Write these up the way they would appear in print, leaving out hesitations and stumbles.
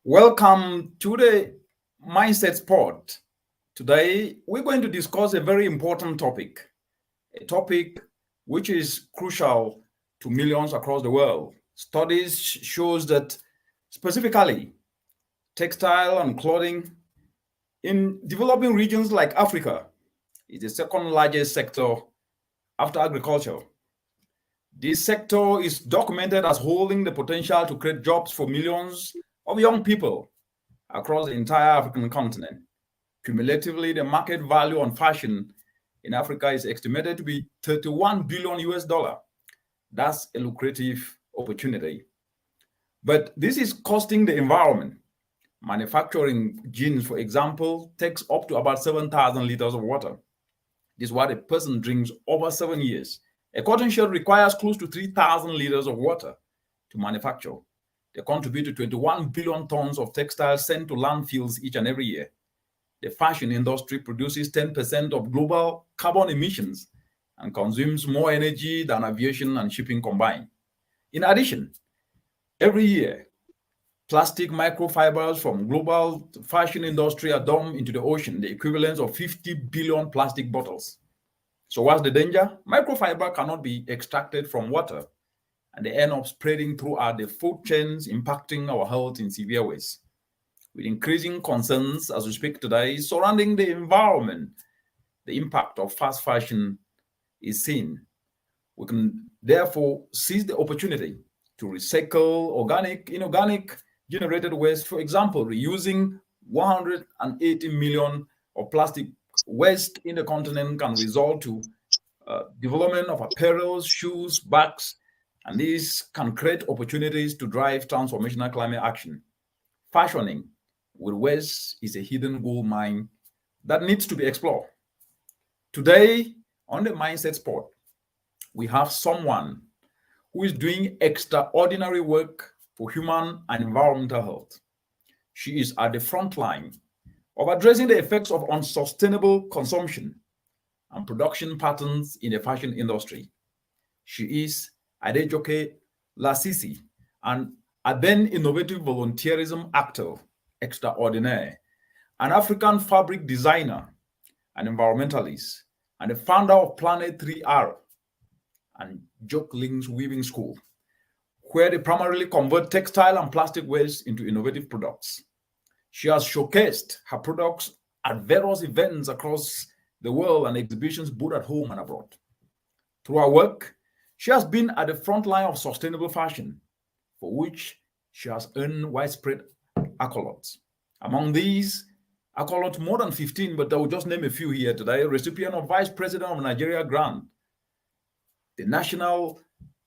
Welcome to the Mindset Spot. Today, we're going to discuss a very important topic, a topic which is crucial to millions across the world. Studies shows that specifically textile and clothing in developing regions like Africa is the second largest sector after agriculture. This sector is documented as holding the potential to create jobs for millions of young people across the entire African continent. Cumulatively, the market value on fashion in Africa is estimated to be 31 billion US dollar. That's a lucrative opportunity. But this is costing the environment. Manufacturing jeans, for example, takes up to about 7,000 liters of water. This is what a person drinks over 7 years. A cotton shirt requires close to 3,000 liters of water to manufacture. They contribute to 21 billion tons of textiles sent to landfills each and every year. The fashion industry produces 10% of global carbon emissions and consumes more energy than aviation and shipping combined. In addition, every year, plastic microfibers from global fashion industry are dumped into the ocean, the equivalent of 50 billion plastic bottles. So what's the danger? Microfiber cannot be extracted from water, and they end up spreading throughout the food chains, impacting our health in severe ways. With increasing concerns as we speak today surrounding the environment, the impact of fast fashion is seen. We can therefore seize the opportunity to recycle organic, inorganic generated waste. For example, reusing 180 million of plastic waste in the continent can result to development of apparel, shoes, bags, and these can create opportunities to drive transformational climate action. Fashioning with waste is a hidden gold mine that needs to be explored. Today, on the Mindset Spot, we have someone who is doing extraordinary work for human and environmental health. She is at the front line of addressing the effects of unsustainable consumption and production patterns in the fashion industry. She is Adejoke Lasisi, an then innovative volunteerism actor extraordinaire, an African fabric designer, an environmentalist, and the founder of Planet 3R and Joke Links Weaving School, where they primarily convert textile and plastic waste into innovative products. She has showcased her products at various events across the world and exhibitions both at home and abroad. Through her work, she has been at the front line of sustainable fashion, for which she has earned widespread accolades. Among these accolades, more than 15, but I will just name a few here today. Recipient of Vice President of Nigeria Grant, the National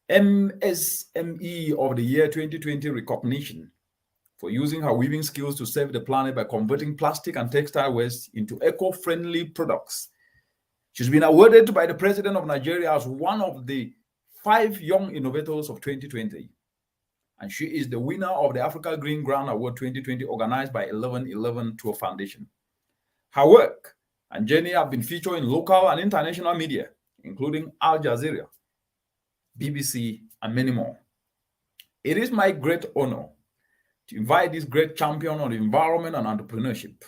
MSME of the Year 2020 recognition for using her weaving skills to save the planet by converting plastic and textile waste into eco-friendly products. She's been awarded by the President of Nigeria as one of the 5 young innovators of 2020. And she is the winner of the Africa Green Grant Award 2020 organized by 1111 Tour Foundation. Her work and journey have been featured in local and international media, including Al Jazeera, BBC, and many more. It is my great honor to invite this great champion of the environment and entrepreneurship,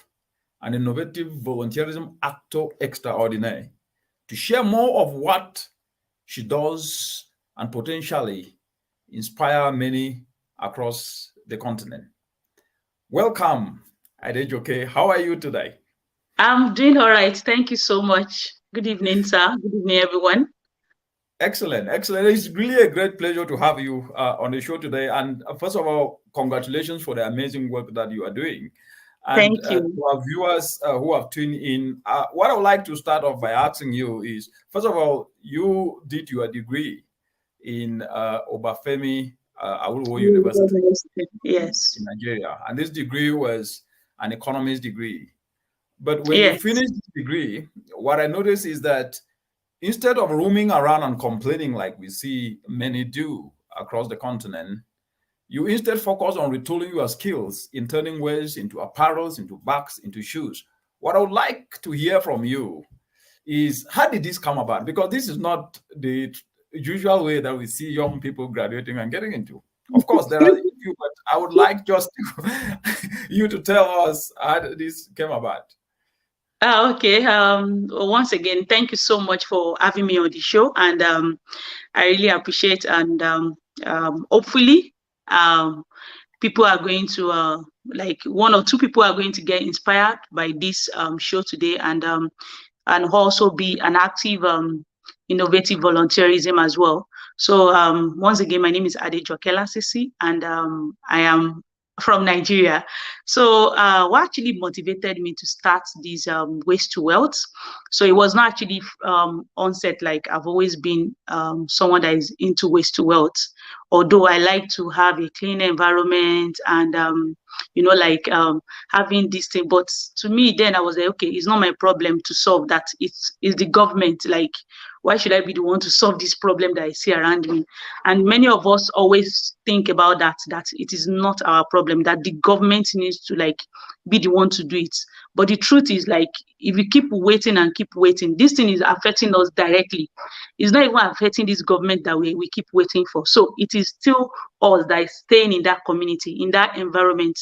an innovative volunteerism actor extraordinaire, to share more of what she does and potentially inspire many across the continent. Welcome, Adejoke. How are you today? I'm doing all right. Thank you so much. Good evening, sir. Good evening, everyone. Excellent, excellent. It's really a great pleasure to have you on the show today. And first of all, congratulations for the amazing work that you are doing. And Thank you. To our viewers who have tuned in, what I would like to start off by asking you is, first of all, you did your degree in Obafemi Awolowo University yes. in Nigeria. And this degree was an economist degree. But when you finish this degree, what I noticed is that instead of roaming around and complaining like we see many do across the continent, you instead focus on retooling your skills in turning waste into apparels, into bags, into shoes. What I would like to hear from you is, how did this come about? Because this is not the usual way that we see young people graduating and getting into. Of course, there are a few, but I would like just you to tell us how this came about. Okay. Once again, thank you so much for having me on the show, and I really appreciate. And hopefully, people are going to like one or two people are going to get inspired by this show today, and also be an active, innovative volunteerism as well. So once again, my name is Adejokela Sisi, and I am from Nigeria. So what actually motivated me to start this Waste to Wealth? So it was not actually onset, like I've always been someone that is into waste to wealth, although I like to have a clean environment and like having this thing. But to me, then I was like, okay, it's not my problem to solve that. It's the government. Like, why should I be the one to solve this problem that I see around me? And many of us always think about that it is not our problem, that the government needs to like be the one to do it. But the truth is, like, if we keep waiting and keep waiting, this thing is affecting us directly. It's not even affecting this government that we keep waiting for. So it is still us that is staying in that community, in that environment.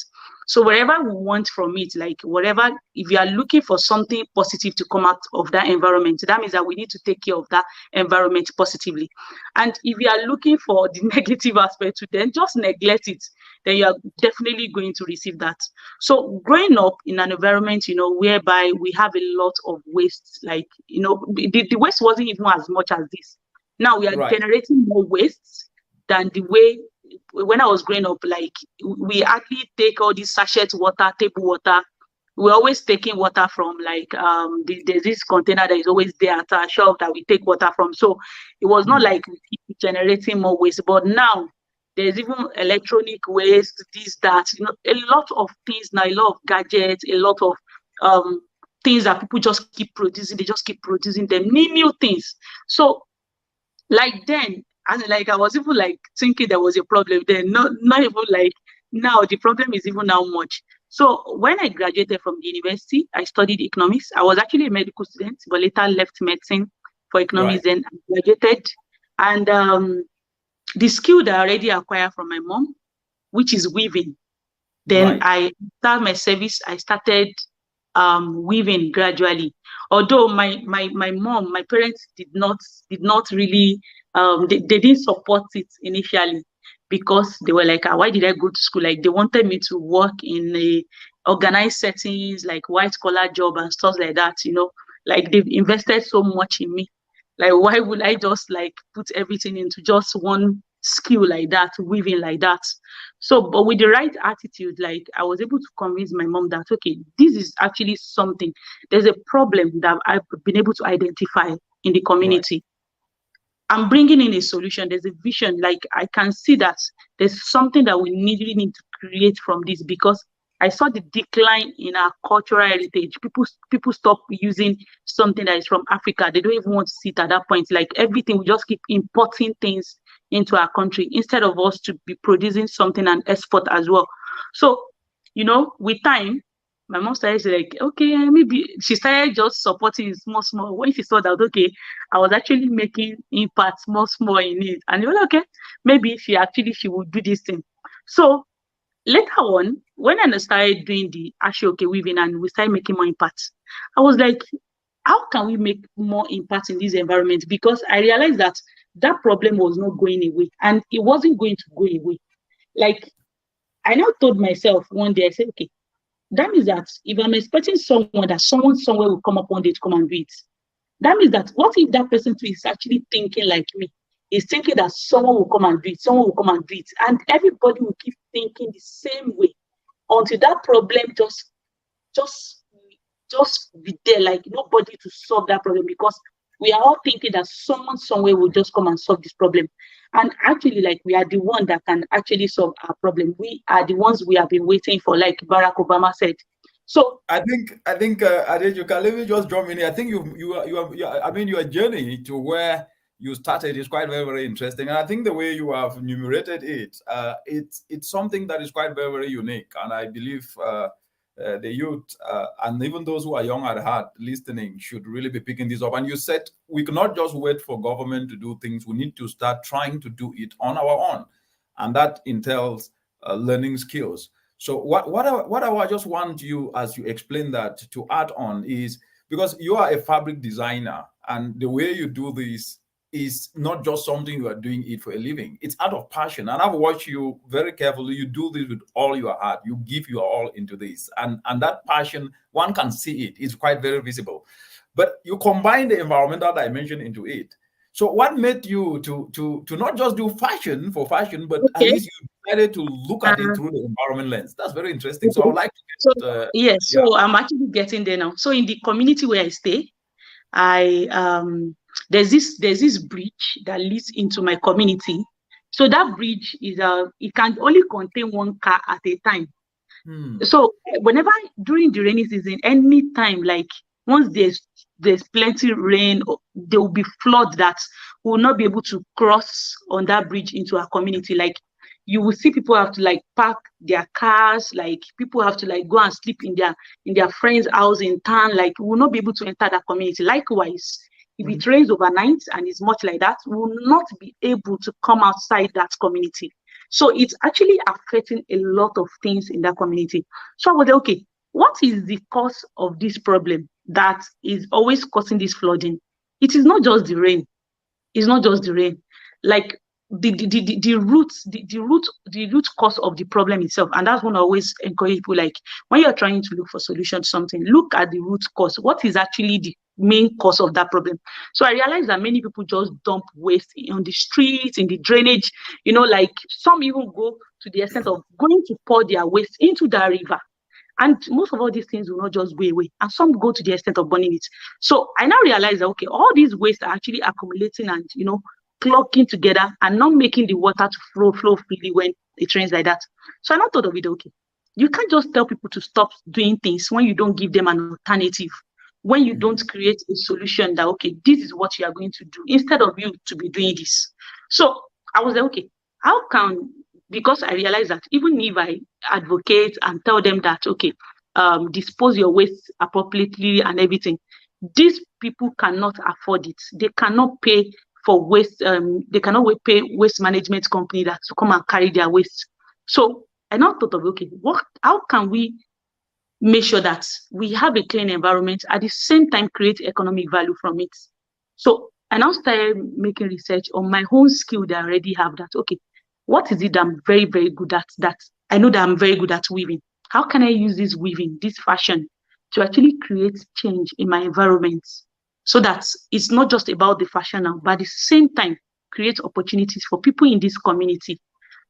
So wherever we want from it, like whatever, if you are looking for something positive to come out of that environment, that means that we need to take care of that environment positively. And if you are looking for the negative aspect to then just neglect it, then you are definitely going to receive that. So growing up in an environment, whereby we have a lot of waste, like, the waste wasn't even as much as this. Now we are generating more waste than the way when I was growing up. Like, we actually take all this sachet water, table water. We're always taking water from, like, there's this container that is always there at our shop that we take water from. So it was not like we keep generating more waste. But now there's even electronic waste, this, that, a lot of things now, a lot of gadgets, a lot of things that people just keep producing. They just keep producing them, new things. So like then, and like I was even like thinking there was a problem then, not even like now. The problem is even now much. So when I graduated from the university, I studied economics. I was actually a medical student, but later left medicine for economics. Then I graduated, and the skill that I already acquired from my mom, which is weaving. Then I started my service. I started weaving gradually. Although my mom, my parents did not really they didn't support it initially, because they were like, why did I go to school? Like, they wanted me to work in a organized settings, like white collar job and stuff like that, like they've invested so much in me. Like, why would I just like put everything into just one skill like that, weaving like that? So, but with the right attitude, like, I was able to convince my mom that, okay, this is actually something. There's a problem that I've been able to identify in the community. I'm bringing in a solution. There's a vision. Like, I can see that there's something that we really need to create from this, because I saw the decline in our cultural heritage. People stop using something that is from Africa. They don't even want to see it at that point. Like, everything, we just keep importing things into our country instead of us to be producing something and export as well. So, with time, my mom started like, okay, maybe she started just supporting small. When she saw that, okay, I was actually making impact small in it. And you're like, okay, maybe she would do this thing. So later on, when I started doing the Ashoke weaving and we started making more impact, I was like, how can we make more impact in this environment? Because I realized that problem was not going away, and it wasn't going to go away. Like, I now told myself one day, I said, okay, that means that if I'm expecting someone somewhere will come up one day to come and do it, that means that what if that person too is actually thinking like me? Is thinking that someone will come and do it, and everybody will keep thinking the same way until that problem just be there, like nobody to solve that problem, because we are all thinking that someone somewhere will just come and solve this problem. And actually, like, we are the one that can actually solve our problem. We are the ones we have been waiting for, like Barack Obama said. So I think Adejuka, let me just jump in here. I think your journey to where you started is quite very, very interesting. And I think the way you have enumerated it, it's something that is quite very, very unique. And I believe the youth and even those who are young at heart listening should really be picking this up. And you said we cannot just wait for government to do things. We need to start trying to do it on our own. and that entails learning skills. So what I just want you, as you explain that, to add on is, because you are a fabric designer, and the way you do this is not just something you are doing it for a living. It's out of passion. And I've watched you very carefully. You do this with all your heart. You give your all into this. And that passion, one can see it. It's quite very visible. But you combine the environmental dimension into it. So what made you to not just do fashion for fashion, but at least you decided to look at it through the environment lens? That's very interesting. So I would like to get, so I'm actually getting there now. So in the community where I stay, there's this bridge that leads into my community. So that bridge is it can only contain one car at a time. So whenever during the rainy season, anytime, like once there's plenty rain, there will be flood that will not be able to cross on that bridge into our community. Like you will see people have to like park their cars, like people have to like go and sleep in their friend's house in town. Like we will not be able to enter that community. Likewise, if it rains overnight and it's much like that, we will not be able to come outside that community. So it's actually affecting a lot of things in that community. So I was like, okay, what is the cause of this problem that is always causing this flooding? It is not just the rain. It's not just the rain. Like the root cause of the problem itself. And that's when I always encourage people, like when you're trying to look for solution to something, look at the root cause. What is actually the main cause of that problem? So I realized that many people just dump waste on the streets, in the drainage, like some even go to the extent of going to pour their waste into the river. And most of all these things will not just go away. And some go to the extent of burning it. So I now realize that, okay, all these waste are actually accumulating and, clogging together and not making the water to flow freely when it rains like that. So I now thought of it, okay, you can't just tell people to stop doing things when you don't give them an alternative, when you don't create a solution that, okay, this is what you are going to do, instead of you to be doing this. So I was like, okay, how can, because I realized that even if I advocate and tell them that, okay, dispose your waste appropriately and everything, these people cannot afford it. They cannot pay for waste. They cannot pay waste management company that to come and carry their waste. So I now thought of, okay, how can we make sure that we have a clean environment, at the same time create economic value from it? So I now started making research on my own skill that I already have, that, okay, what is it that I'm very, very good at, that I know that I'm very good at weaving? How can I use this weaving, this fashion, to actually create change in my environment, so that it's not just about the fashion now, but at the same time create opportunities for people in this community,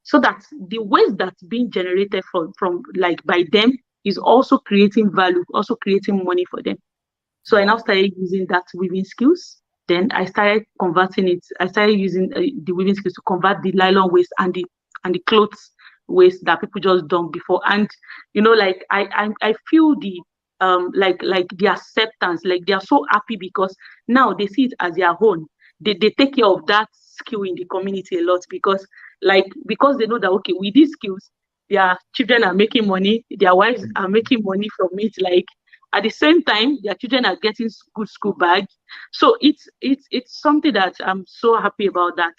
so that the waste that's being generated from like by them is also creating value, also creating money for them. So I now started using that weaving skills. Then I started converting it. I started using the weaving skills to convert the nylon waste and the clothes waste that people just dump before. And like I feel the like the acceptance, like they are so happy because now they see it as their own. They take care of that skill in the community a lot, because they know that, okay, with these skills, their children are making money, their wives are making money from it. Like at the same time, their children are getting good school bags. So it's something that I'm so happy about, that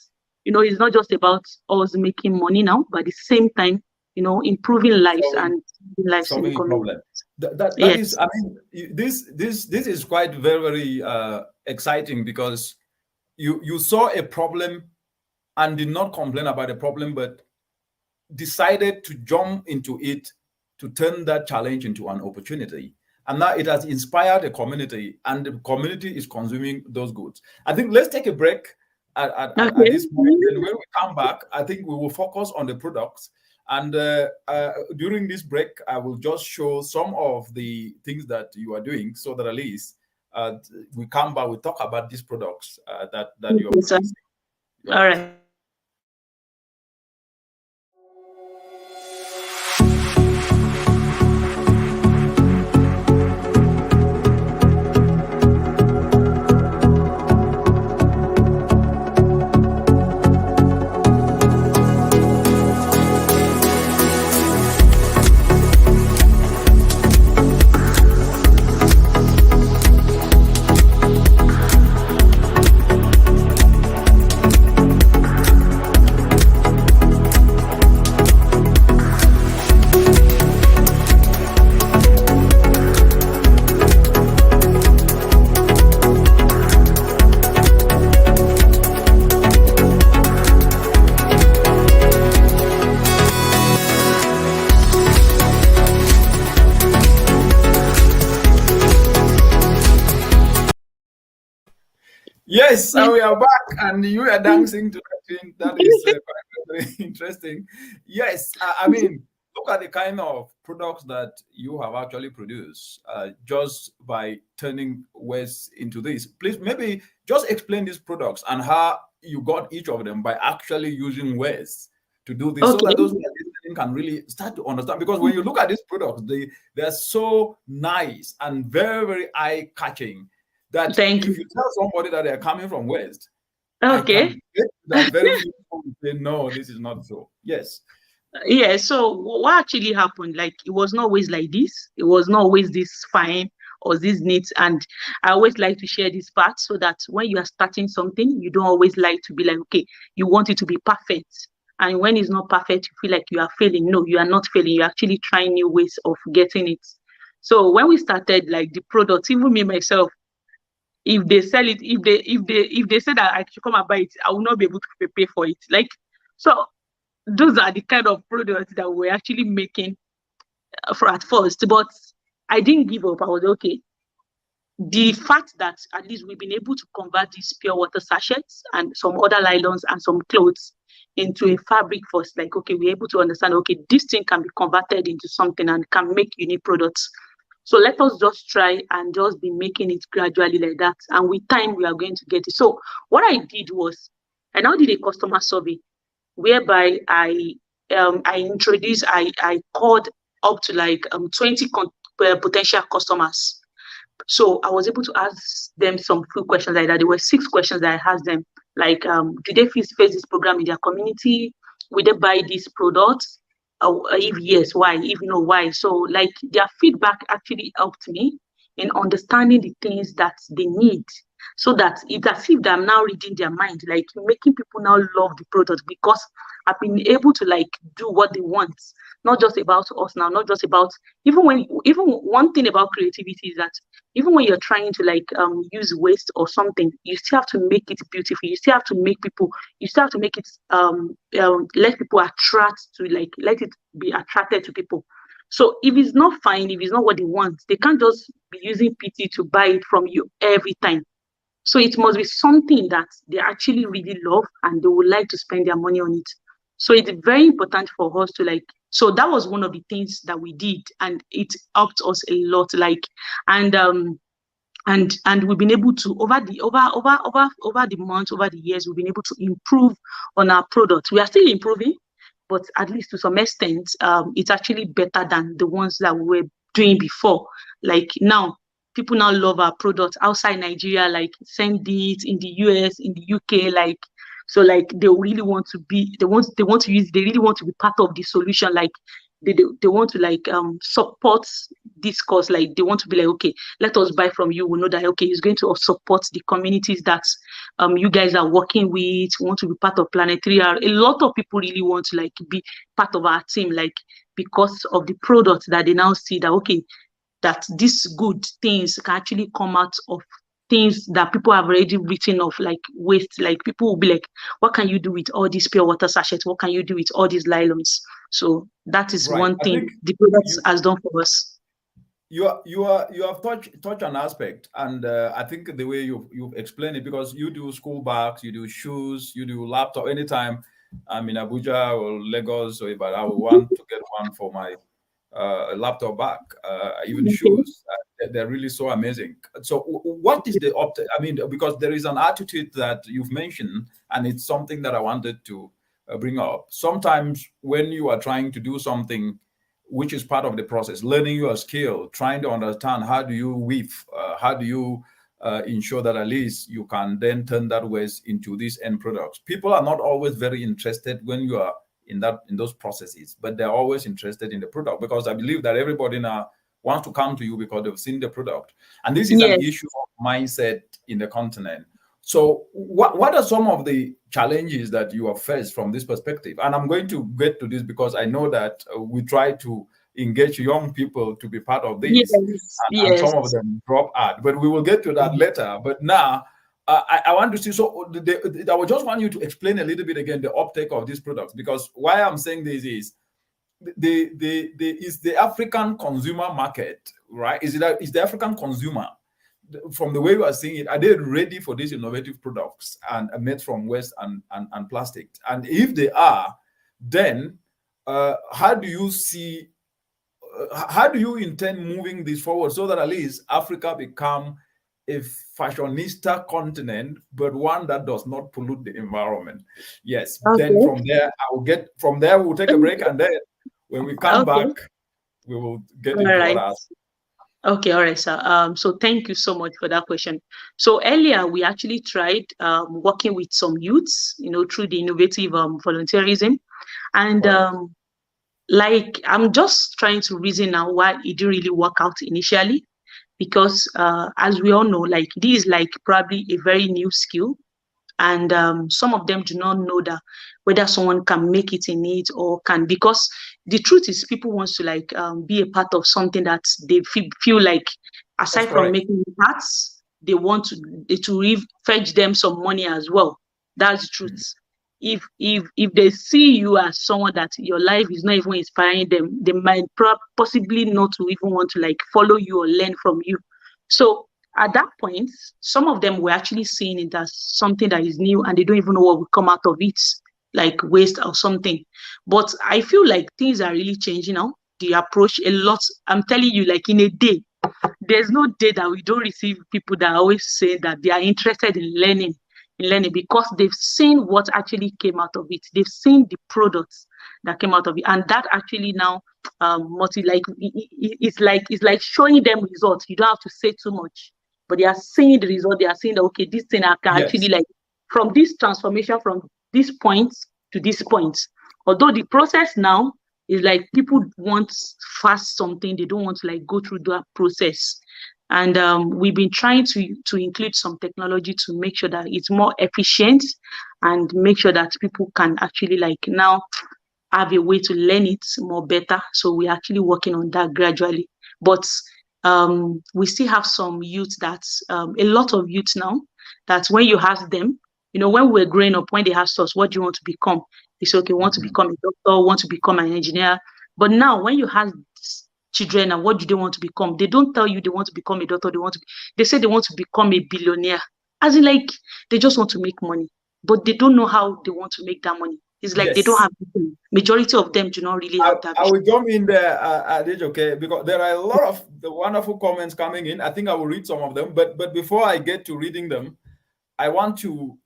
it's not just about us making money now, but at the same time, improving lives and lives in the community. That is, I mean, this is quite very, very exciting, because you saw a problem and did not complain about the problem, but decided to jump into it, to turn that challenge into an opportunity. And now it has inspired the community, and the community is consuming those goods. I think let's take a break at this point. And when we come back, I think we will focus on the products. And during this break, I will just show some of the things that you are doing, so that at least we come back, we talk about these products that you are producing. All right. Yes, we are back, and you are dancing to that tune. That is very interesting. Yes, I mean, look at the kind of products that you have actually produced just by turning waste into this. Please, maybe just explain these products and how you got each of them by actually using waste to do this, so Okay. that those who are listening can really start to understand. Because when you look at these products, they're so nice and very, very eye-catching that Thank if you. you tell somebody that they're coming from West, I Okay. can bet that very few people will say, no, this is not so. Yes. Yeah, so what actually happened, like, it was not always like this. It was not always this fine or this neat. And I always like to share this part so that when you are starting something, you don't always like to be like, okay, you want it to be perfect. And when it's not perfect, you feel like you are failing. No, you are not failing. You're actually trying new ways of getting it. So when we started, like, the product, even me myself, if they sell it, if they say that I should come and buy it, I will not be able to pay for it. Like, so those are the kind of products that we're actually making for at first. But I didn't give up. I was okay. The fact that at least we've been able to convert these pure water sachets and some other nylons and some clothes into a fabric first, like, okay, we're able to understand, okay, this thing can be converted into something and can make unique products. So let us just try and just be making it gradually like that. And with time, we are going to get it. So what I did was, I now did a customer survey whereby I called up to like 20 potential customers. So I was able to ask them some few questions like that. There were 6 questions that I asked them, like, do they face this program in their community? Will they buy this product? If yes, why? If no, why? So, like, their feedback actually helped me in understanding the things that they need, so that it's as if I'm now reading their mind, like making people now love the product because I've been able to like do what they want, not just about us now, not just about, even one thing about creativity is that even when you're trying to like use waste or something, you still have to make it beautiful. You still have to make people, you still have to make it let people attract to, like, let it be attracted to people. So if it's not fine, if it's not what they want, they can't just be using PT to buy it from you every time. So it must be something that they actually really love and they would like to spend their money on it. So it's very important for us to like, so that was one of the things that we did, and it helped us a lot. Like, and we've been able to over the months, over the years, we've been able to improve on our product. We are still improving, but at least to some extent, it's actually better than the ones that we were doing before. Like now, people now love our product outside Nigeria, like send it in the US, in the UK, like, so like they really want to be, they want to use, they really want to be part of the solution. Like they want to like support this cause. Like they want to be like, okay, let us buy from you. We know that, okay, it's going to support the communities that you guys are working with, want to be part of Planet 3R. A lot of people really want to like be part of our team, like because of the product that they now see that, okay, that these good things can actually come out of things that people have already written off, like waste. Like people will be like, what can you do with all these pure water sachets? What can you do with all these nylons? So that is Right. one thing the product has done for us. You have touched an aspect, and I think the way you've explained it, because you do school bags, you do shoes, you do laptop. Anytime I'm in Abuja or Lagos or Ibadan, I will want to get one for my laptop bag, even shoes. They're really so amazing. So what is the I mean, because there is an attitude that you've mentioned, and it's something that I wanted to bring up. Sometimes when you are trying to do something which is part of the process, learning your skill, trying to understand how do you weave, how do you ensure that at least you can then turn that waste into these end products. People are not always very interested when you are in those processes, but they're always interested in the product, because I believe that everybody now wants to come to you because they've seen the product. And this is an issue of mindset in the continent. So what are some of the challenges that you have faced from this perspective? And I'm going to get to this because I know that we try to engage young people to be part of this. And some of them drop out, but we will get to that later. But now I want to see, so I would just want you to explain a little bit again the uptake of these products, because why I'm saying this is the African consumer market, right? Is the African consumer, from the way you are seeing it, are they ready for these innovative products and made from waste and plastic? And if they are, then how do you see, how do you intend moving this forward so that at least Africa become a fashionista continent, but one that does not pollute the environment? Yes. Okay. Then from there we'll take a break, and then when we come back, we will get into what else. Okay, all right, sir. So thank you so much for that question. So earlier we actually tried working with some youths, through the innovative volunteerism, and like I'm just trying to reason now why it didn't really work out initially, because as we all know, like this is like probably a very new skill, and some of them do not know that whether someone can make it in it or can, because the truth is people want to like be a part of something that they feel like, aside from making parts, they want to fetch them some money as well. That's the truth. If they see you as someone that your life is not even inspiring them, they might possibly not to even want to like follow you or learn from you. So at that point, some of them were actually seeing it as something that is new, and they don't even know what will come out of it, like waste or something. But I feel like things are really changing now. The approach a lot. I'm telling you, like in a day, there's no day that we don't receive people that always say that they are interested in learning, because they've seen what actually came out of it. They've seen the products that came out of it, and that actually now it's like showing them results. You don't have to say too much, but they are seeing the result. They are seeing that, okay, this thing I can actually, like, from this transformation from this point to this point. Although the process now is like people want fast something, they don't want to like go through that process. And we've been trying to include some technology to make sure that it's more efficient and make sure that people can actually like now have a way to learn it more better. So we're actually working on that gradually. But we still have some youth that, a lot of youth now, that when you ask them, when we were growing up, when they asked us, what do you want to become? They say, okay, want to become a doctor, want to become an engineer. But now when you ask children and what do they want to become, they don't tell you they want to become a doctor. They say they want to become a billionaire. As in, like, they just want to make money, but they don't know how they want to make that money. It's like they don't have vision. Majority of them do not really have that vision. I will jump in there, okay, because there are a lot of the wonderful comments coming in. I think I will read some of them, but before I get to reading them, I want to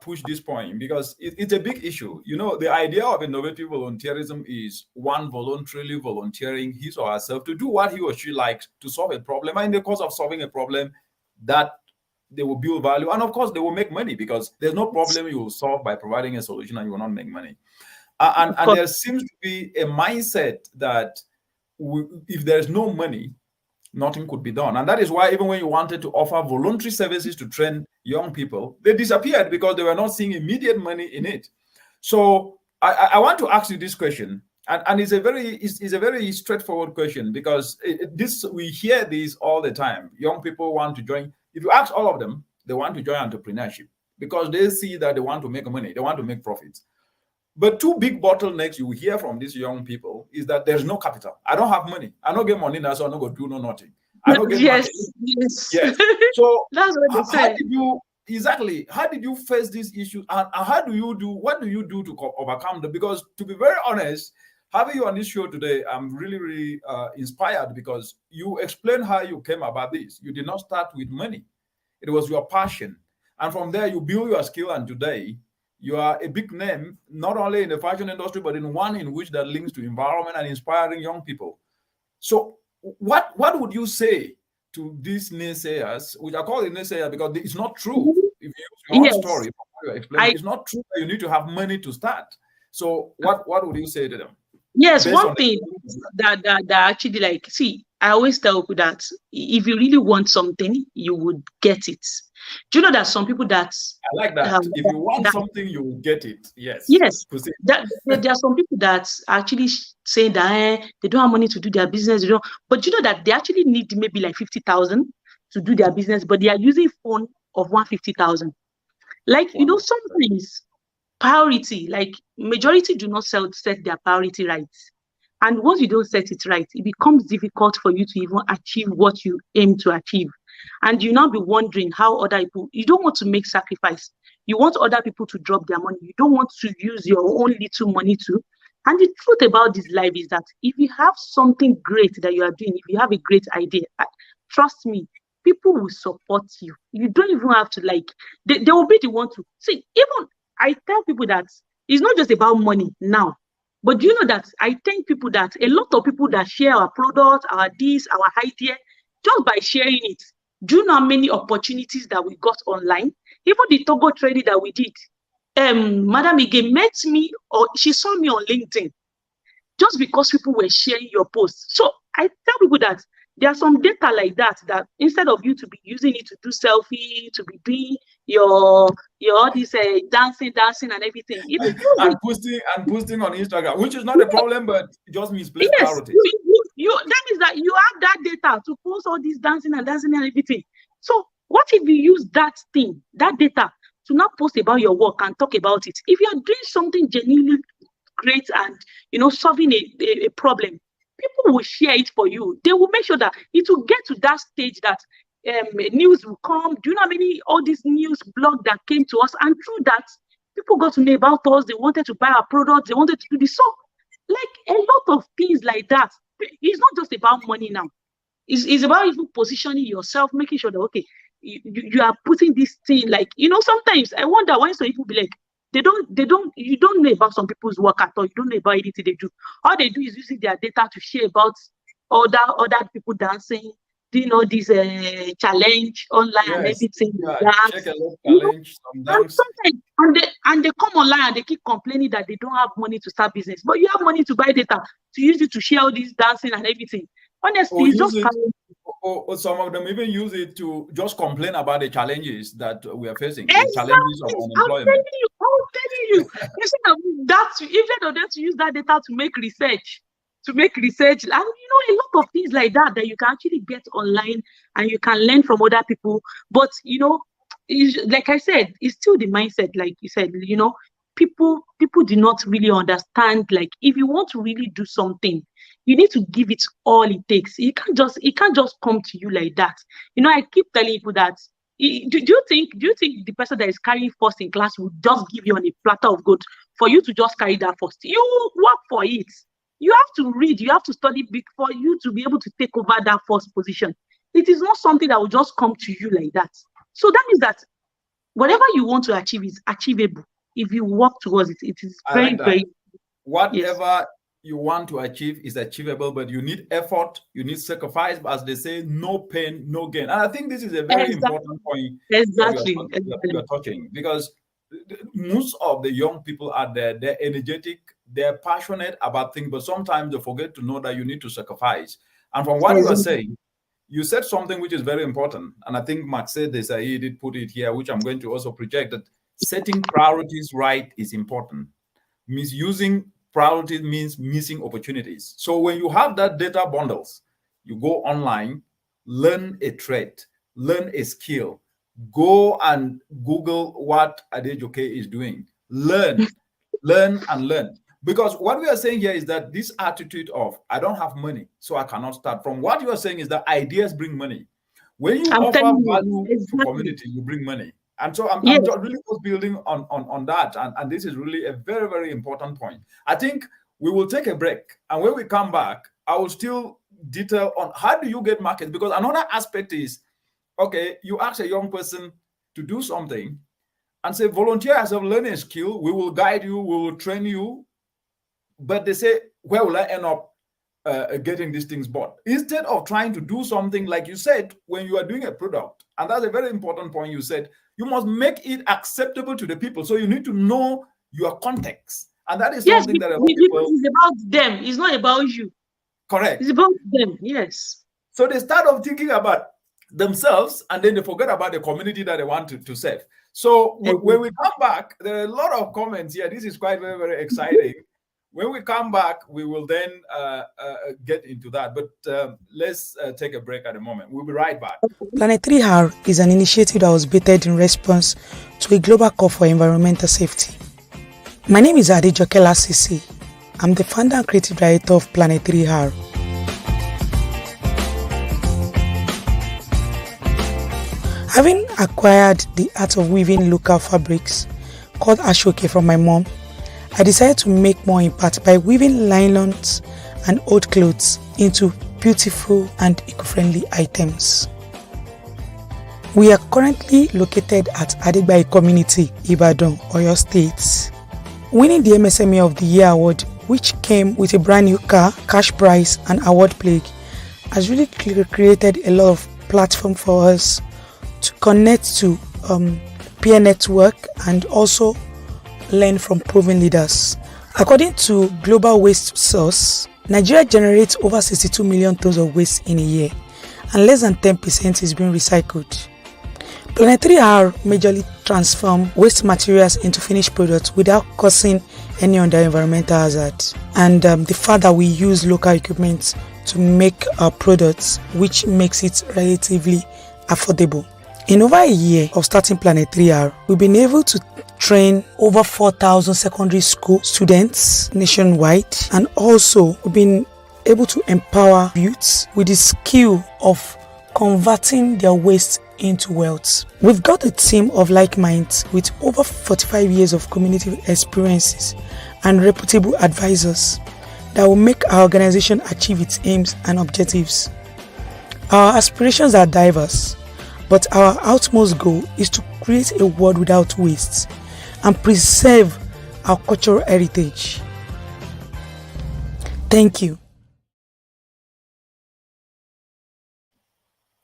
push this point because it's a big issue. The idea of innovative volunteerism is one voluntarily volunteering his or herself to do what he or she likes to solve a problem. And in the course of solving a problem, that they will build value. And of course, they will make money, because there's no problem you will solve by providing a solution and you will not make money. And there seems to be a mindset that if there's no money, nothing could be done. And that is why even when you wanted to offer voluntary services to train young people, they disappeared because they were not seeing immediate money in it. So I want to ask you this question. And it's a very straightforward question, because we hear this all the time. Young people want to join. If you ask all of them, they want to join entrepreneurship because they see that they want to make money, they want to make profits. But two big bottlenecks you hear from these young people is that there's no capital. I don't have money. I don't get money now, so I'm not going to do nothing. I don't get money. Yes. So that's what they say. How did you face these issues, and what do you do to overcome them? Because to be very honest, having you on this show today, I'm really, really inspired, because you explained how you came about this. You did not start with money. It was your passion. And from there, you build your skill, and today, you are a big name, not only in the fashion industry, but in one in which that links to environment and inspiring young people. So what would you say to these naysayers, which I call it naysayers because it's not true? If you use your own story, it's not true that you need to have money to start. So what would you say to them? Yes, one thing that actually, like, see, I always tell people that if you really want something, you would get it. Do you know that some people that I like that if you want something, you will get it. Yes. There are some people that actually saying that they don't have money to do their business. But you know that they actually need maybe like 50,000 to do their business, but they are using phone of 150,000. Like, sometimes priority, like majority do not set their priority right. And once you don't set it right, it becomes difficult for you to even achieve what you aim to achieve. and you now be wondering how other people, you don't want to make sacrifice. You want other people to drop their money. You don't want to use your own little money too. And the truth about this life is that if you have something great that you are doing, if you have a great idea, trust me, people will support you. You don't even have to they will be the one to see. Even I tell people that it's not just about money now, but do you know that I thank people that a lot of people that share our product, our idea, just by sharing it, do you know how many opportunities that we got online? Even the Togo trading that we did. Madam Ige met me, or she saw me on LinkedIn just because people were sharing your posts. So I tell people that there are some data like that instead of you to be using it to do selfie, to be doing your all this dancing and everything, and posting on Instagram, which is not a problem, but just misplaced priority. That means that you have that data to post all this dancing and everything. So what if you use that data to not post about your work and talk about it? If you're doing something genuinely great and solving a problem, people will share it for you. They will make sure that it will get to that stage that news will come. Do you know how many all these news blogs that came to us? And through that, people got to know about us. They wanted to buy our products. They wanted to do this. So, a lot of things like that. It's not just about money now. It's about even positioning yourself, making sure that, okay, you are putting this thing, sometimes I wonder why some people be like, you don't know about some people's work at all. You don't know about anything they do. All they do is using their data to share about other people dancing, doing all this challenge online and everything. Check a little challenge, some dance. And they come online and they keep complaining that they don't have money to start business. But you have money to buy data, to use it to share all this dancing and everything. Honestly, it's just or some of them even use it to just complain about the challenges that we are facing, exactly. the challenges of unemployment. I'm telling you. Instead of them to use that data to make research, and a lot of things like that you can actually get online and you can learn from other people. But like I said, it's still the mindset, like you said. People do not really understand. Like, if you want to really do something, you need to give it all it takes. It can't just come to you like that. I keep telling people that. Do you think the person that is carrying first in class will just give you on a platter of gold for you to just carry that first? You work for it. You have to read. You have to study for you to be able to take over that first position. It is not something that will just come to you like that. So that means that whatever you want to achieve is achievable if you work towards it. It is very, very. Whatever you want to achieve is achievable, but you need effort, you need sacrifice. As they say, no pain, no gain. And I think this is a very important point. Exactly. You're touching, because most of the young people are there. They're energetic, they're passionate about things, but sometimes they forget to know that you need to sacrifice. And from what you are saying, you said something which is very important. And I think Mark said this, he did put it here, which I'm going to also project, that setting priorities right is important. Misusing priorities means missing opportunities. So when you have that data bundles, you go online, learn a trade, learn a skill, go and Google what Adejoke is doing. Learn. Because what we are saying here is that this attitude of, I don't have money, so I cannot start. From what you are saying is that ideas bring money. When you offer value to community, you bring money. And so I'm just really building on that. And this is really a very, very important point. I think we will take a break. And when we come back, I will still detail on how do you get markets? Because another aspect is, okay, you ask a young person to do something and say, volunteer yourself, learn a skill. We will guide you. We will train you. But they say, where will I end up getting these things bought? Instead of trying to do something like you said, when you are doing a product, and that's a very important point you said, you must make it acceptable to the people. So you need to know your context. And that is something that a lot of people... It's about them. It's not about you. Correct. It's about them, yes. So they start off thinking about themselves, and then they forget about the community that they want to serve. So when we come back, there are a lot of comments here. This is quite very, very exciting. When we come back, we will then get into that. But let's take a break at the moment. We'll be right back. Planetary Hour is an initiative that was created in response to a global call for environmental safety. My name is Adejoke Lasisi. I'm the founder and creative director of Planetary Hour. Having acquired the art of weaving local fabrics called Ashoke from my mom, I decided to make more impact by weaving nylons and old clothes into beautiful and eco-friendly items. We are currently located at Adigbai Community, Ibadan, Oyo State. Winning the MSME of the Year award, which came with a brand new car, cash prize and award plaque, has really created a lot of platform for us to connect to peer network and also learn from proven leaders. According to Global Waste Source, Nigeria generates over 62 million tons of waste in a year, and less than 10% is being recycled. Planet 3R majorly transform waste materials into finished products without causing any other environmental hazard. And the fact that we use local equipment to make our products, which makes it relatively affordable. In over a year of starting Planet 3R, we've been able to train over 4,000 secondary school students nationwide, and also we've been able to empower youths with the skill of converting their waste into wealth. We've got a team of like minds with over 45 years of community experiences and reputable advisors that will make our organization achieve its aims and objectives. Our aspirations are diverse, but our utmost goal is to create a world without waste and preserve our cultural heritage. Thank you.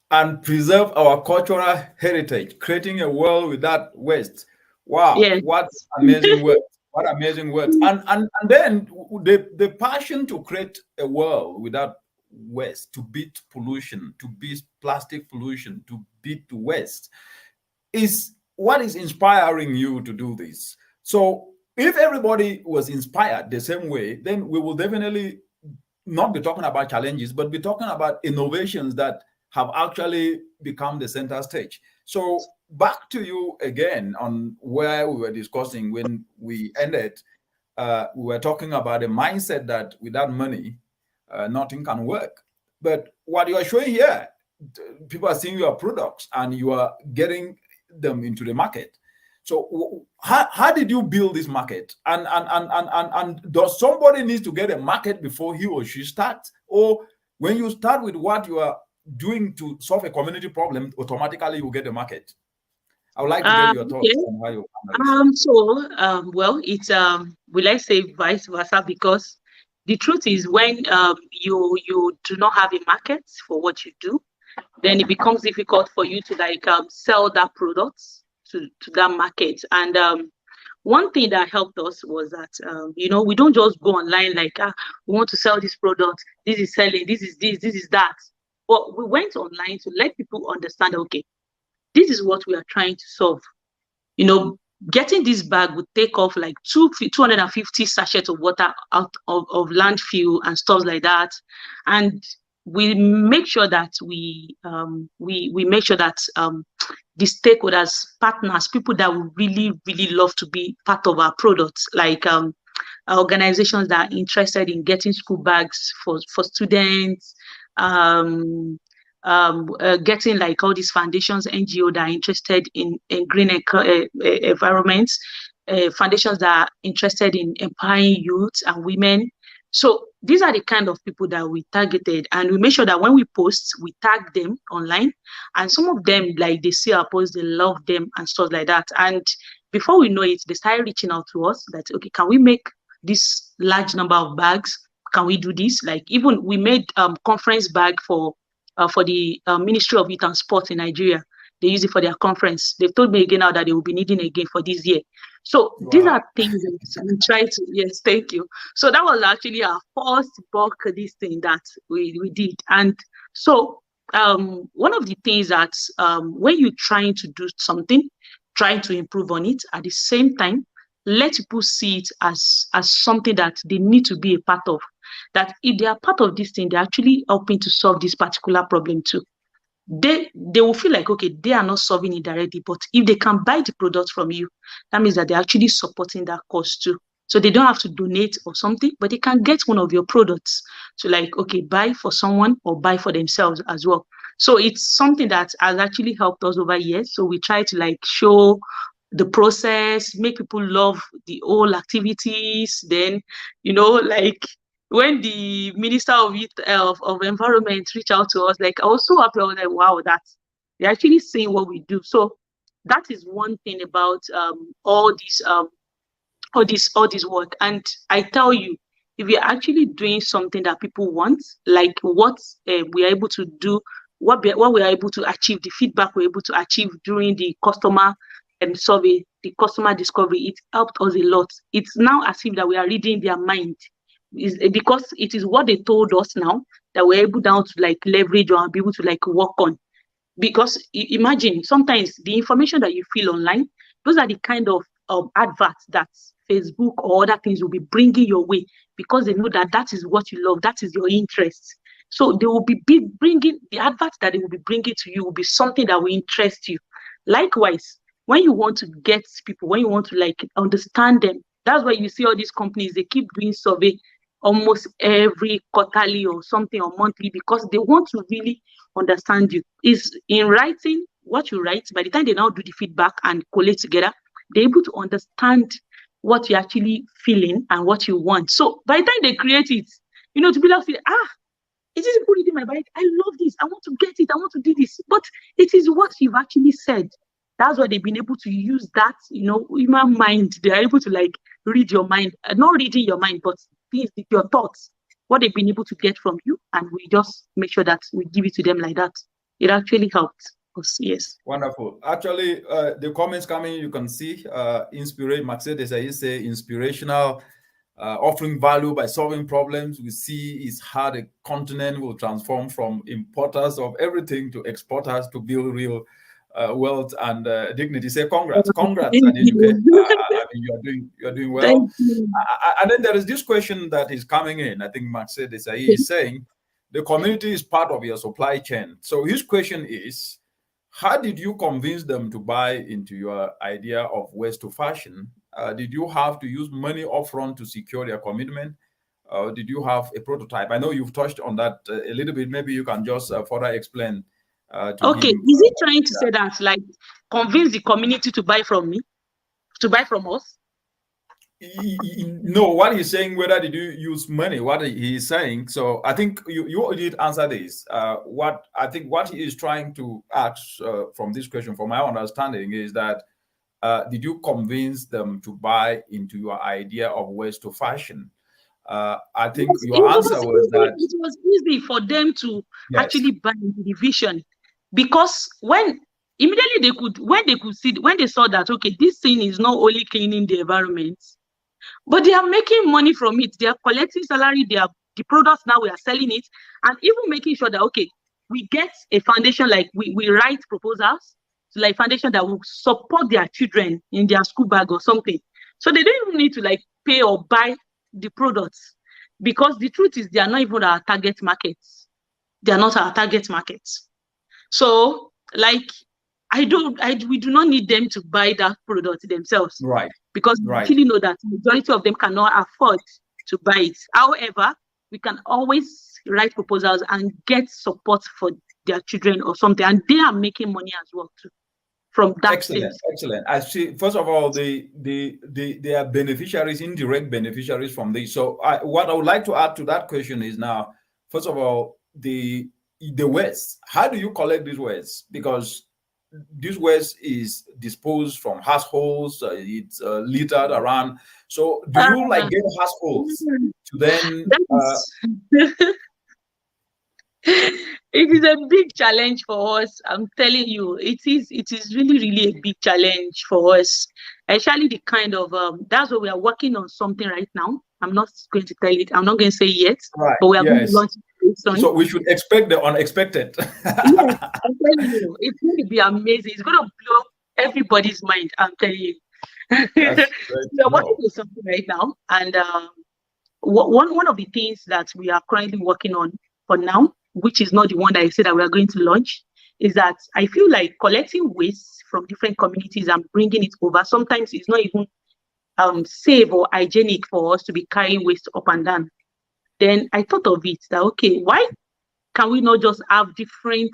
And preserve our cultural heritage, creating a world without waste. Wow, Yes. what amazing words. What amazing words. And then the passion to create a world without waste, to beat pollution, to beat plastic pollution, to beat waste, is what is inspiring you to do this. So if everybody was inspired the same way, then we will definitely not be talking about challenges, but be talking about innovations that have actually become the center stage. So back to you again on where we were discussing when we ended. We were talking about a mindset that without money, nothing can work. But what you are showing here, people are seeing your products and you are getting them into the market. So how did you build this market? And does somebody need to get a market before he or she starts? Or when you start with what you are doing to solve a community problem, automatically you get a market? I would like to get your thoughts on how you well, it's will I say vice versa, because the truth is when you do not have a market for what you do, then it becomes difficult for you to sell that product to that market. And one thing that helped us was that we don't just go online like we want to sell this product, this is selling, this is that. But we went online to let people understand, okay, this is what we are trying to solve. Getting this bag would take off like 250 sachets of water out of landfill and stuff like that. And we make sure that we make sure that the stakeholders, partners, people that would really, really love to be part of our products, like organizations that are interested in getting school bags for students, getting like all these foundations, NGO that are interested in green environments, foundations that are interested in empowering youth and women. So these are the kind of people that we targeted, and we make sure that when we post, we tag them online. And some of them, like, they see our posts, they love them and stuff like that. And before we know it, they started reaching out to us that, okay, can we make this large number of bags? Can we do this? Like, even we made conference bag for the Ministry of Youth and Sport in Nigeria. They use it for their conference. They've told me again now that they will be needing again for this year. So these are things that we try to, yes, thank you. So that was actually our first bulk this thing that we did. And so one of the things that when you're trying to do something, trying to improve on it, at the same time, let people see it as something that they need to be a part of. That if they are part of this thing, they're actually helping to solve this particular problem too. They will feel like, okay, they are not solving it directly, but if they can buy the product from you, that means that they're actually supporting that cause too. So they don't have to donate or something, but they can get one of your products to, like, okay, buy for someone or buy for themselves as well. So it's something that has actually helped us over years. So we try to like show the process, make people love the whole activities. Then, like when the Minister of Youth, of Environment reached out to us, like I was so happy. I was like, wow, they're actually seeing what we do. So that is one thing about all this work. And I tell you, if you're actually doing something that people want, like what we are able to do, what we are able to achieve, the feedback we're able to achieve during the customer survey, the customer discovery, it helped us a lot. It's now as if that we are reading their mind, because it is what they told us now that we're able now to like leverage or be able to like work on. Because imagine sometimes the information that you feel online, those are the kind of adverts that Facebook or other things will be bringing your way, because they know that that is what you love, that is your interest. So they will be bringing the adverts that they will be bringing to you will be something that will interest you. Likewise, when you want to get people, when you want to like understand them, that's why you see all these companies, they keep doing survey almost every quarterly or something or monthly, because they want to really understand you. Is in writing what you write, by the time they now do the feedback and collate together, they're able to understand what you're actually feeling and what you want. So by the time they create it, to be like, it is people reading my mind. I love this. I want to get it. I want to do this. But it is what you've actually said. That's why they've been able to use that, human mind. They're able to like read your mind, not reading your mind, but your thoughts, what they've been able to get from you. And we just make sure that we give it to them like that. It actually helped us. Yes. Wonderful. Actually, the comments coming, you can see, Mercedes, I say inspirational, offering value by solving problems. We see is how the continent will transform from importers of everything to exporters to build real wealth and dignity. Say congrats, Adenuke. I mean, you're doing well. And then there is this question that is coming in. I think Mercedes is saying the community is part of your supply chain. So his question is, how did you convince them to buy into your idea of waste to fashion? Did you have to use money upfront to secure their commitment? Did you have a prototype? I know you've touched on that a little bit. Maybe you can just further explain. Okay, is he trying to say that, like, convince the community to buy from me, to buy from us? No, what he's saying, whether did you use money, what he's saying. So I think you did answer this. What he is trying to ask from this question, from my understanding, is that did you convince them to buy into your idea of waste to fashion? I think your answer was that it was easy for them to actually buy into the vision, because when they saw that, okay, this thing is not only cleaning the environment, but they are making money from it. They are collecting salary. The products now we are selling it, and even making sure that, okay, we get a foundation, like we write proposals to like foundation that will support their children in their school bag or something. So they don't even need to like pay or buy the products, because the truth is they are not even our target markets. They are not our target markets. So like we do not need them to buy that product themselves, right? Because we actually know that the majority of them cannot afford to buy it. However, we can always write proposals and get support for their children or something, and they are making money as well too from that. Excellent. I see. First of all, they are beneficiaries, indirect beneficiaries from this. So what I would like to add to that question is, now, first of all, the waste. How do you collect this waste? Because this waste is disposed from households. It's littered around. So do you like get households to then? It is a big challenge for us. I'm telling you, it is really a big challenge for us. Actually, the kind of that's why we are working on something right now. I'm not going to tell it. I'm not going to say yet. Right. But we are going to launch it soon. So we should expect the unexpected. Yes, I'm telling you, it's going to be amazing. It's going to blow everybody's mind. I'm telling you. We are working with something right now, and one of the things that we are currently working on for now, which is not the one that I said that we are going to launch, is that I feel like collecting waste from different communities and bringing it over, sometimes it's not even safe or hygienic for us to be carrying waste up and down. Then I thought of it that, okay, why can we not just have different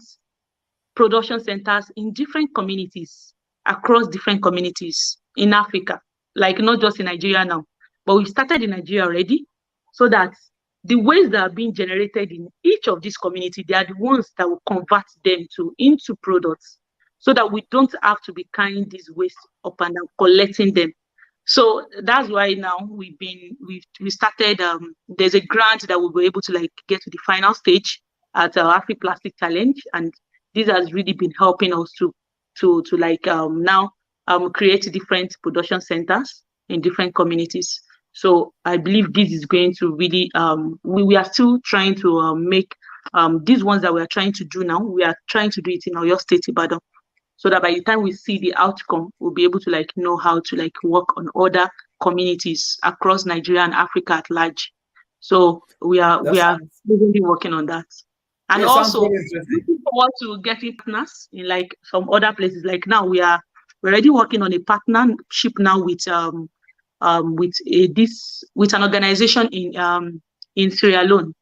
production centers in different communities, across different communities in Africa, like not just in Nigeria now, but we started in Nigeria already, so that the waste that are being generated in each of these communities, they are the ones that will convert them into products, so that we don't have to be carrying this waste up and down, collecting them. So that's why now we started, there's a grant that we'll be able to like get to the final stage at our Afri Plastic Challenge, and this has really been helping us to like now create different production centers in different communities. So I believe this is going to really, we are still trying to make these ones that we are trying to do now, we are trying to do it in Oyo State, Ibadan, so that by the time we see the outcome, we'll be able to like know how to like work on other communities across Nigeria and Africa at large. So we are really working on that. And also looking forward to getting partners in like some other places. Like now we're already working on a partnership now with an organization in Sierra Leone.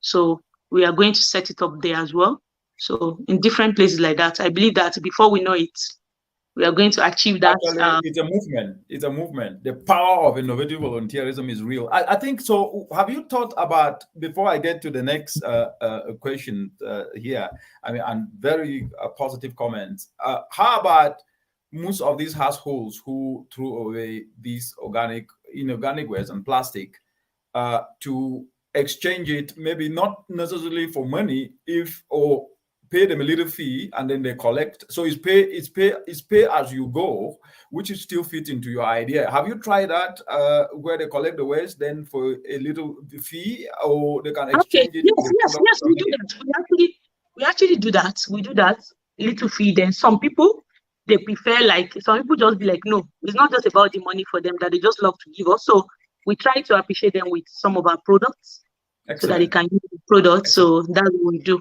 So we are going to set it up there as well. So in different places like that, I believe that before we know it, we are going to achieve that. Actually, it's a movement. It's a movement. The power of innovative volunteerism is real. I think so. Have you thought about, before I get to the next question here, I mean, and very positive comments, how about most of these households who threw away these inorganic waste and plastic to exchange it, maybe not necessarily for money, or pay them a little fee and then they collect. So it's pay as you go, which is still fit into your idea. Have you tried that where they collect the waste then for a little fee, or they can exchange it? Yes, we do that. We actually do that. We do that little fee. Then some people, they prefer, like some people just be like, no, it's not just about the money for them, that they just love to give us. So we try to appreciate them with some of our products. Excellent. So that they can use the product. Excellent. So that's what we do.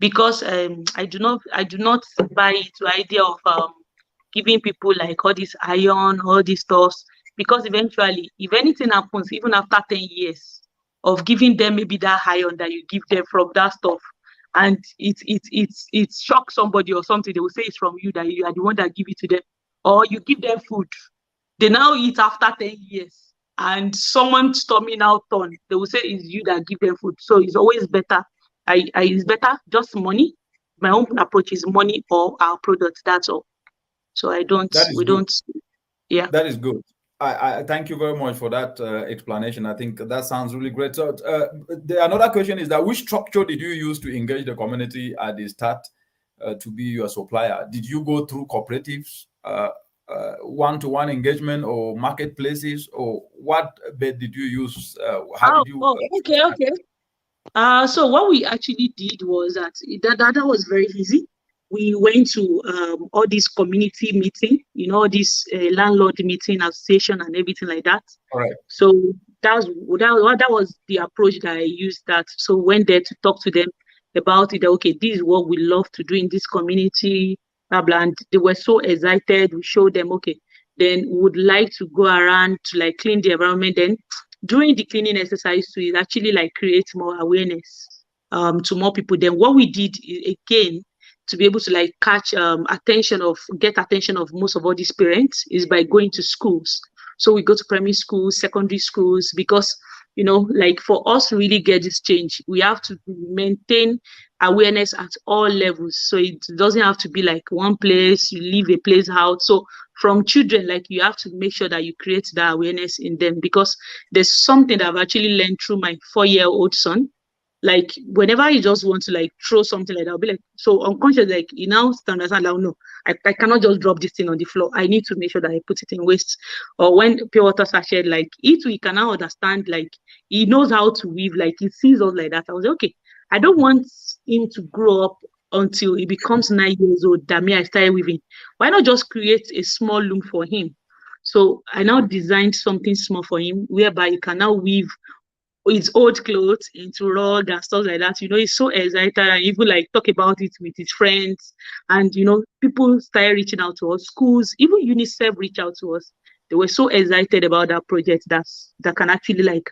Because I do not buy into idea of giving people like all this iron, all these stuffs, because eventually, if anything happens, even after 10 years of giving them maybe that iron that you give them from that stuff, and it shocks somebody or something, they will say it's from you, that you are the one that give it to them, or you give them food, they now eat after 10 years, and someone's tummy now turn, they will say it's you that give them food. So it's always better. It's better just money. My own approach is money or our product. That's all. So yeah. That is good. I thank you very much for that explanation. I think that sounds really great. So another question is that, which structure did you use to engage the community at the start to be your supplier? Did you go through cooperatives, one-to-one engagement, or marketplaces, or what bed did you use? Okay. So what we actually did was that was very easy. We went to all these community meeting, all this landlord meeting, association, and everything like that. All right. So that was the approach that I used. So went there to talk to them about it. Okay, this is what we love to do in this community, blah blah. And they were so excited. We showed them, okay, then we would like to go around to like clean the environment. Then during the cleaning exercise, to it actually like create more awareness to more people. Then what we did again to be able to like get attention of most of all these parents is by going to schools. So we go to primary schools, secondary schools, because like for us to really get this change, we have to maintain awareness at all levels. So it doesn't have to be like one place, you leave a place out. So from children, like you have to make sure that you create that awareness in them, because there's something that I've actually learned through my 4-year-old son. Like whenever he just wants to like throw something like that, I'll be like so unconscious, like he now understand like, no, I cannot just drop this thing on the floor. I need to make sure that I put it in waste. Or when pure water sachet, like he can now understand, like he knows how to weave, like he sees us like that. I was like, okay, I don't want him to grow up until he becomes 9 years old that I started weaving. Why not just create a small loom for him? So I now designed something small for him, whereby he can now weave his old clothes into rug and stuff like that. He's so excited, and even like talk about it with his friends. And people started reaching out to us, schools, even UNICEF reached out to us. They were so excited about that project that can actually like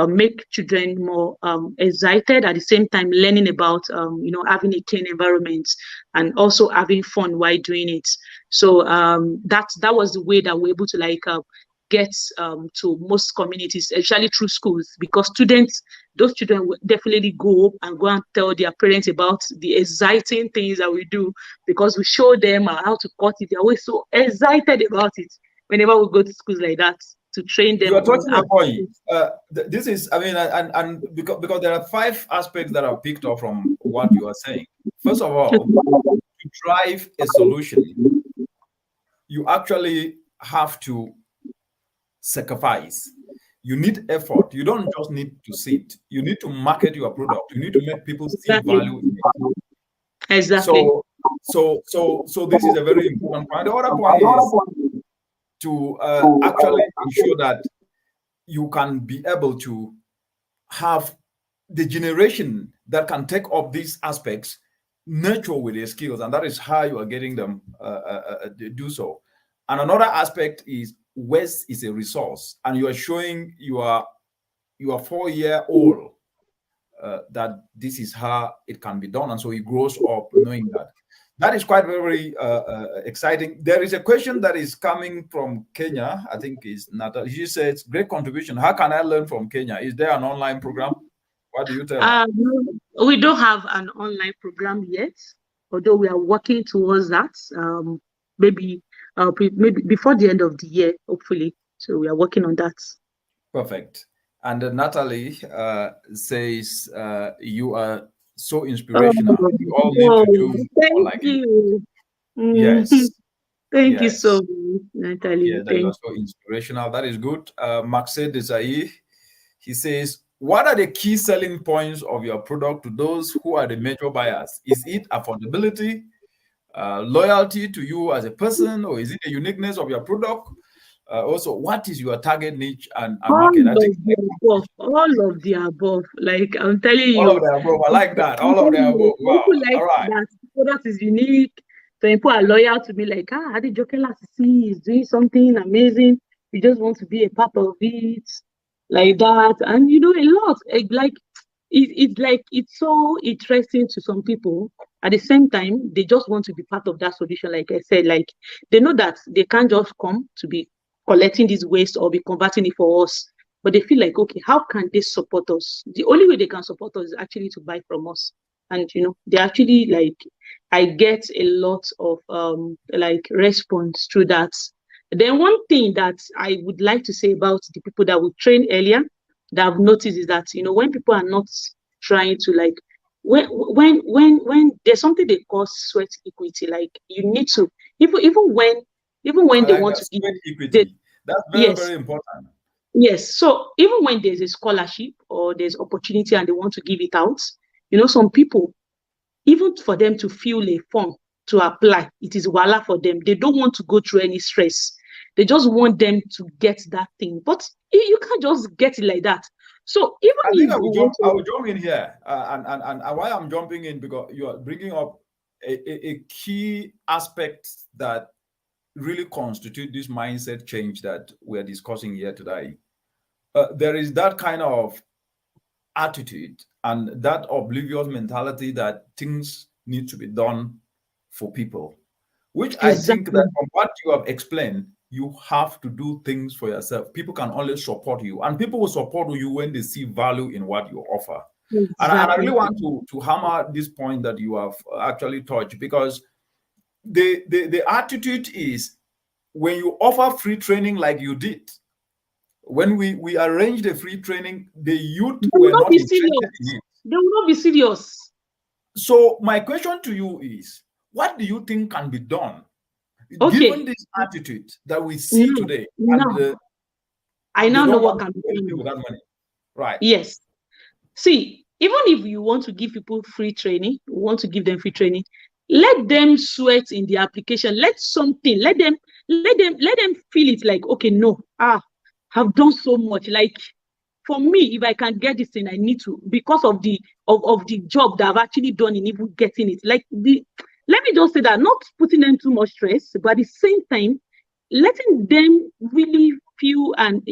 make children more excited, at the same time learning about having a clean environment and also having fun while doing it. So that was the way that we're able to get to most communities, especially through schools, because those children will definitely go and tell their parents about the exciting things that we do, because we show them how to cut it. They're always so excited about it whenever we go to schools like that, to train them. You are touching a point. This is, I mean, and because there are 5 aspects that are picked up from what you are saying. First of all, to drive a solution, you actually have to sacrifice. You need effort. You don't just need to sit. You need to market your product. You need to make people see value in it. Exactly. So this is a very important point. The other point is to actually ensure that you can be able to have the generation that can take up these aspects, nurture with their skills, and that is how you are getting them to do so. And another aspect is waste is a resource, and you are showing your 4-year-old that this is how it can be done, and so he grows up knowing that. That is quite very exciting. There is a question that is coming from Kenya. I think is Natalie. She says, "Great contribution. How can I learn from Kenya? Is there an online program? What do you tell her?" We don't have an online program yet, although we are working towards that. Maybe before the end of the year, hopefully. So we are working on that. Perfect. And Natalie says, "You are so inspirational. You all need to do more like you." Yes. Thank you so much, Natalie. Yeah, that is so inspirational. That is good. Maxé Desailly, he says, "What are the key selling points of your product to those who are the major buyers? Is it affordability, loyalty to you as a person, or is it the uniqueness of your product? Also, what is your target niche and market?" All of the above. Like I'm telling you. All of the above. I like that. All of the above. Wow. Like all right. That product is unique. So people are loyal to me, like, Adejoke Lasisi is doing something amazing. You just want to be a part of it, like that. And a lot. It's so interesting to some people. At the same time, they just want to be part of that solution. Like I said, like they know that they can't just come to be collecting this waste or be converting it for us, but they feel like, okay, how can they support us? The only way they can support us is actually to buy from us. And they actually, like, I get a lot of response through that. Then one thing that I would like to say about the people that we trained earlier that I've noticed is that when people are not trying to when there's something they call sweat equity, like you need to even when they want to give equity. That's very, very important. Yes. So even when there's a scholarship or there's opportunity and they want to give it out, some people, even for them to fill a form to apply, it is voila for them. They don't want to go through any stress. They just want them to get that thing. But you can't just get it like that. So even I will jump in here. And why I'm jumping in, because you are bringing up a key aspect that really constitute this mindset change that we're discussing here today. There is that kind of attitude and that oblivious mentality that things need to be done for people, which exactly. I think that from what you have explained, you have to do things for yourself. People can only support you, and people will support you when they see value in what you offer. Exactly. And I really want to hammer this point that you have actually touched, because the attitude is, when you offer free training like you did, when we arranged the free training, the youth were not interested in it. They will not be serious. So my question to you is, what do you think can be done, given this attitude that we see today? And I now know what can be done with that money. Right. Yes. See, even if you want to give people free training, you want to give them free training, let them sweat in the application. Let them feel it, like, okay, no, I've done so much. Like, for me, if I can get this thing, I need to, because of the job that I've actually done in even getting it. Like, let me just say that, not putting them too much stress, but at the same time, letting them really feel and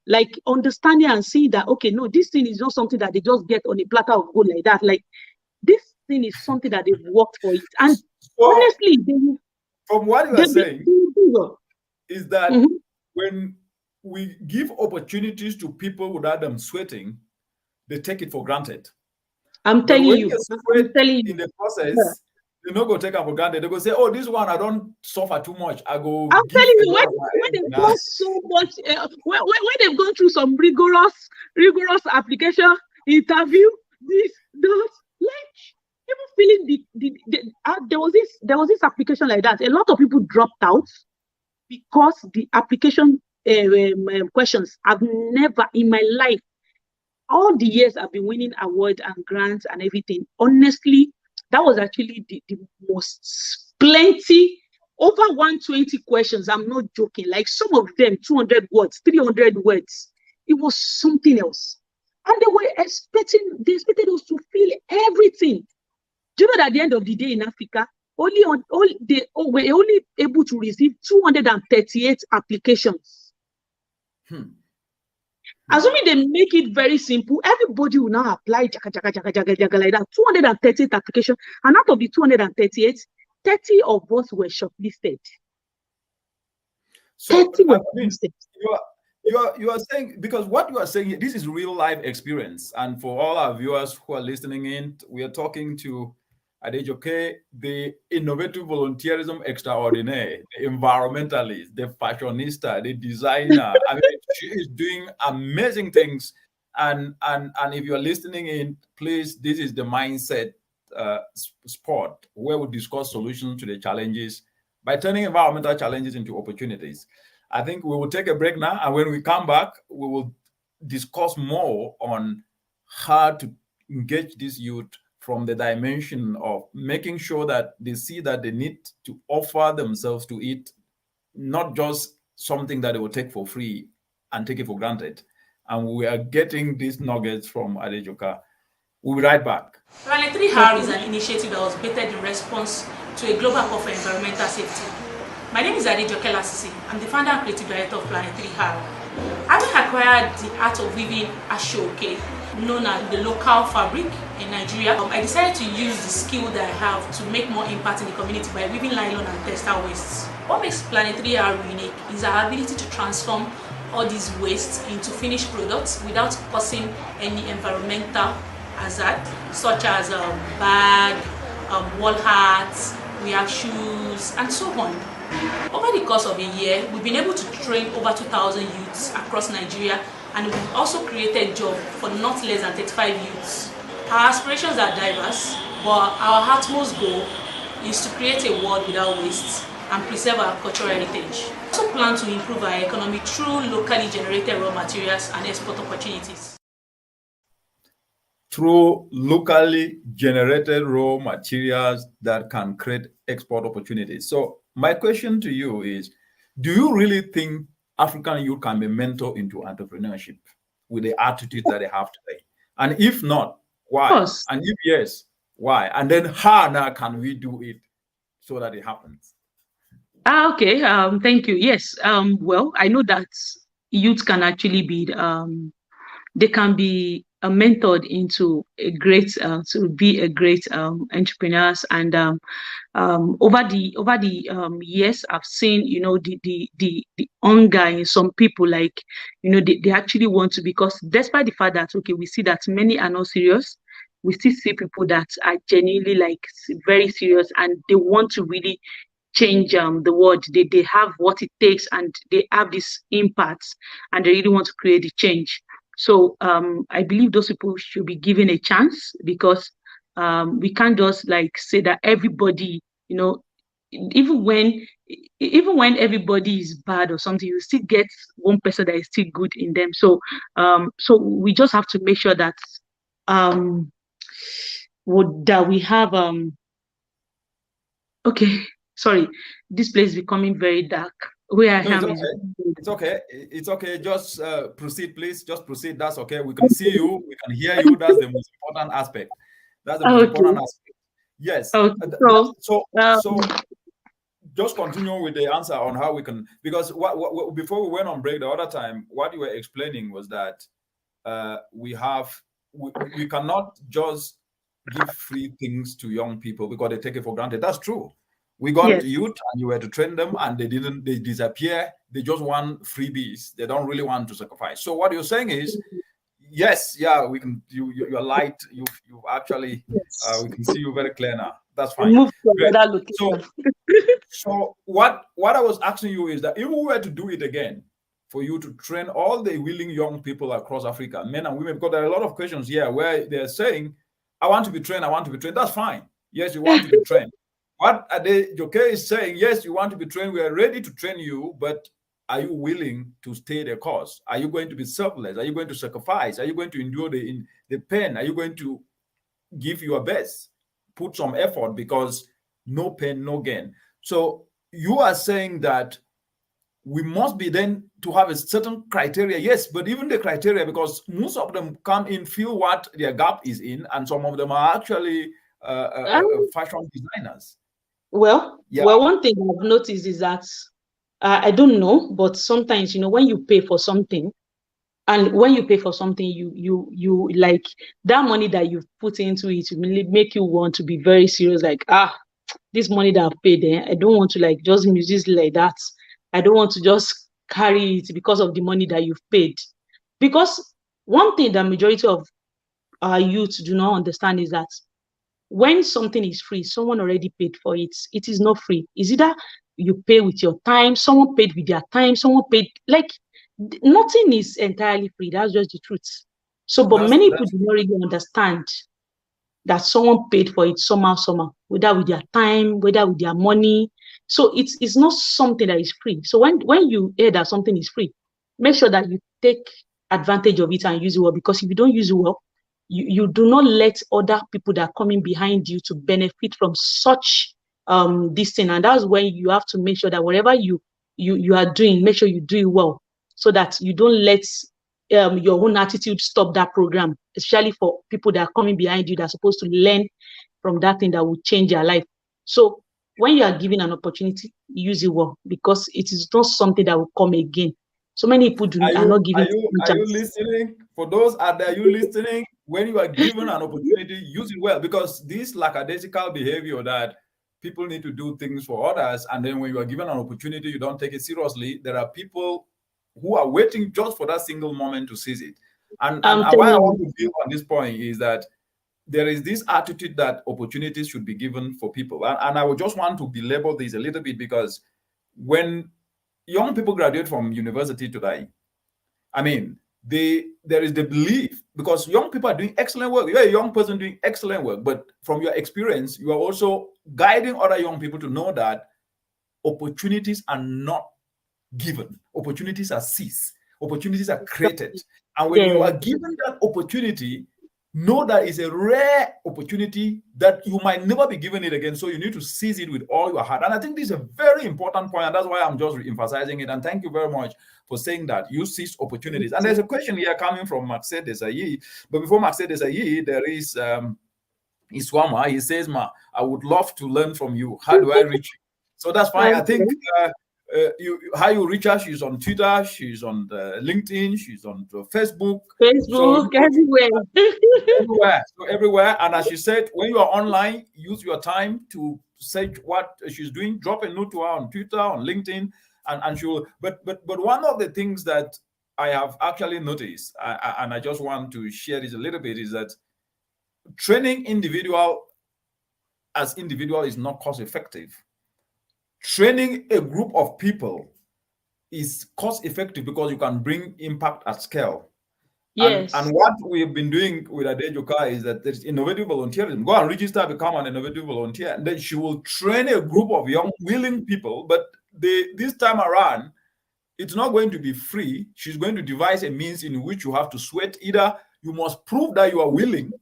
like understanding and seeing that, okay, no, this thing is not something that they just get on a platter of gold like that. Like, this thing is something that they've worked for it. And honestly, from what you are saying, is that when we give opportunities to people without them sweating, they take it for granted. I'm telling you. In the process, they're not going to take it for granted. They're going to say, oh, this one, I don't suffer too much. I'm telling you, when they've gone so much, when they've gone through some rigorous application, interview, this, those, like, even feeling there was this application like that. A lot of people dropped out because the application questions, I've never in my life, all the years I've been winning awards and grants and everything, honestly, that was actually the most plenty, over 120 questions. I'm not joking. Like, some of them 200 words, 300 words. It was something else. And they expected us to feel everything. Do you know that at the end of the day in Africa, we're only able to receive 238 applications. Assuming they make it very simple, everybody will now apply like that. 238 applications, and out of the 238, 30 of us were shortlisted. So 30 were shortlisted. You are saying, because what you are saying, this is real life experience, and for all our viewers who are listening in, we are talking to Adejoke, the innovative volunteerism extraordinaire, the environmentalist, the fashionista, the designer. I mean, she is doing amazing things. And if you're listening in, please, this is the mindset spot where we discuss solutions to the challenges by turning environmental challenges into opportunities. I think we will take a break now, and when we come back, we will discuss more on how to engage this youth from the dimension of making sure that they see that they need to offer themselves to it, not just something that they will take for free and take it for granted. And we are getting these nuggets from Adejoke. We'll be right back. Planet 3R is an initiative that was built in response to a global call for environmental safety. My name is Adejoke Lasisi. I'm the founder and creative director of Planet 3R. Having acquired the art of weaving ashoke, known as the local fabric in Nigeria, I decided to use the skill that I have to make more impact in the community by weaving nylon and textile wastes. What makes Planet 3R unique is our ability to transform all these wastes into finished products without causing any environmental hazard, such as bag, wall hats, we have shoes, and so on. Over the course of a year, we've been able to train over 2,000 youths across Nigeria, and we've also created jobs for not less than 35 youths. Our aspirations are diverse, but our utmost goal is to create a world without waste and preserve our cultural heritage. We also plan to improve our economy through locally generated raw materials and export opportunities. Through locally generated raw materials that can create export opportunities. So my question to you is, do you really think African youth can be mentored into entrepreneurship with the attitude that they have today? And if not, why? And if yes, why? And then how now can we do it so that it happens? Okay, thank you. Yes, well, I know that youth can actually be, they can be mentored into a great, to be a great entrepreneurs. And over the years, I've seen, you know, the hunger in some people, like, you know, they actually want to, because despite the fact that, okay, we see that many are not serious, we still see people that are genuinely like very serious, and they want to really change the world. They have what it takes, and they have this impact, and they really want to create the change. So I believe those people should be given a chance, because we can't just like say that everybody, you know, even when everybody is bad or something, you still get one person that is still good in them. So so we just have to make sure that that we have okay, sorry, this place is becoming very dark. Where I am is it's okay. It's okay. Just proceed, please. Just proceed. That's okay. We can see you. We can hear you. That's the most important aspect. That's the most important aspect. Yes. Okay. So just continue with the answer on how we can, because what before we went on break the other time, what you were explaining was that we cannot just give free things to young people because they take it for granted. That's true. We got youth and you were to train them and they disappear. They just want freebies. They don't really want to sacrifice. So what you're saying is, yes, yeah, we can, you're light. You actually, we can see you very clear now. That's fine. Move to another location. So what I was asking you is that if we were to do it again, for you to train all the willing young people across Africa, men and women, because there are a lot of questions here where they're saying, I want to be trained, I want to be trained. That's fine. Yes, you want to be trained. What Joke is saying, yes, you want to be trained. We are ready to train you, but are you willing to stay the course? Are you going to be selfless? Are you going to sacrifice? Are you going to endure the pain? Are you going to give your best? Put some effort, because no pain, no gain. So you are saying that we must be then to have a certain criteria. Yes, but even the criteria, because most of them come in, feel what their gap is in, and some of them are actually fashion designers. Well, one thing I've noticed is that I don't know, but sometimes, when you pay for something, and when you pay for something, you like that money that you've put into it will make you want to be very serious. Like, this money that I've paid, I don't want to just misuse it like that. I don't want to just carry it because of the money that you've paid. Because one thing that majority of our youth do not understand is that when something is free, someone already paid for it. It is not free. It's either you pay with your time, someone paid with their time, someone paid, nothing is entirely free. That's just the truth. So, but many people do not really understand that someone paid for it somehow, whether with their time, whether with their money. So it's not something that is free. So when you hear that something is free, make sure that you take advantage of it and use it well, because if you don't use it well, you do not let other people that are coming behind you to benefit from such this thing. And that's when you have to make sure that whatever you are doing, make sure you do it well, so that you don't let your own attitude stop that program, especially for people that are coming behind you that are supposed to learn from that thing that will change their life. So when you are given an opportunity, use it well, because it is not something that will come again. So many people are not giving. Are you listening? For those out there, you listening? When you are given an opportunity, use it well, because this lackadaisical behavior that people need to do things for others, and then when you are given an opportunity, you don't take it seriously. There are people who are waiting just for that single moment to seize it. And why I want to build on this point is that there is this attitude that opportunities should be given for people. And I would just want to belabor this a little bit, because when young people graduate from university today, I mean, there is the belief, because young people are doing excellent work. You're a young person doing excellent work, but from your experience, you are also guiding other young people to know that opportunities are not given. Opportunities are seized. Opportunities are created. And when you are given that opportunity, know that it's a rare opportunity that you might never be given it again. So you need to seize it with all your heart. And I think this is a very important point, and that's why I'm just emphasizing it. And thank you very much for saying that. You seize opportunities. And there's a question here coming from Maxé Desailly. But before Maxé Desailly, there is Iswama. He says, I would love to learn from you. How do I reach you? So that's fine. I think how you reach her, she's on Twitter, she's on LinkedIn, she's on Facebook, everywhere. And as she said, when you are online, use your time to search what she's doing. Drop a note to her on Twitter, on LinkedIn, and she will. But one of the things that I have actually noticed, and I just want to share this a little bit, is that training individual is not cost effective. Training a group of people is cost effective because you can bring impact at scale. Yes. And what we've been doing with Adejoka is that there's innovative volunteerism. Go and register, become an innovative volunteer, and then she will train a group of young, willing people. But this time around, it's not going to be free. She's going to devise a means in which you have to sweat. Either you must prove that you are willing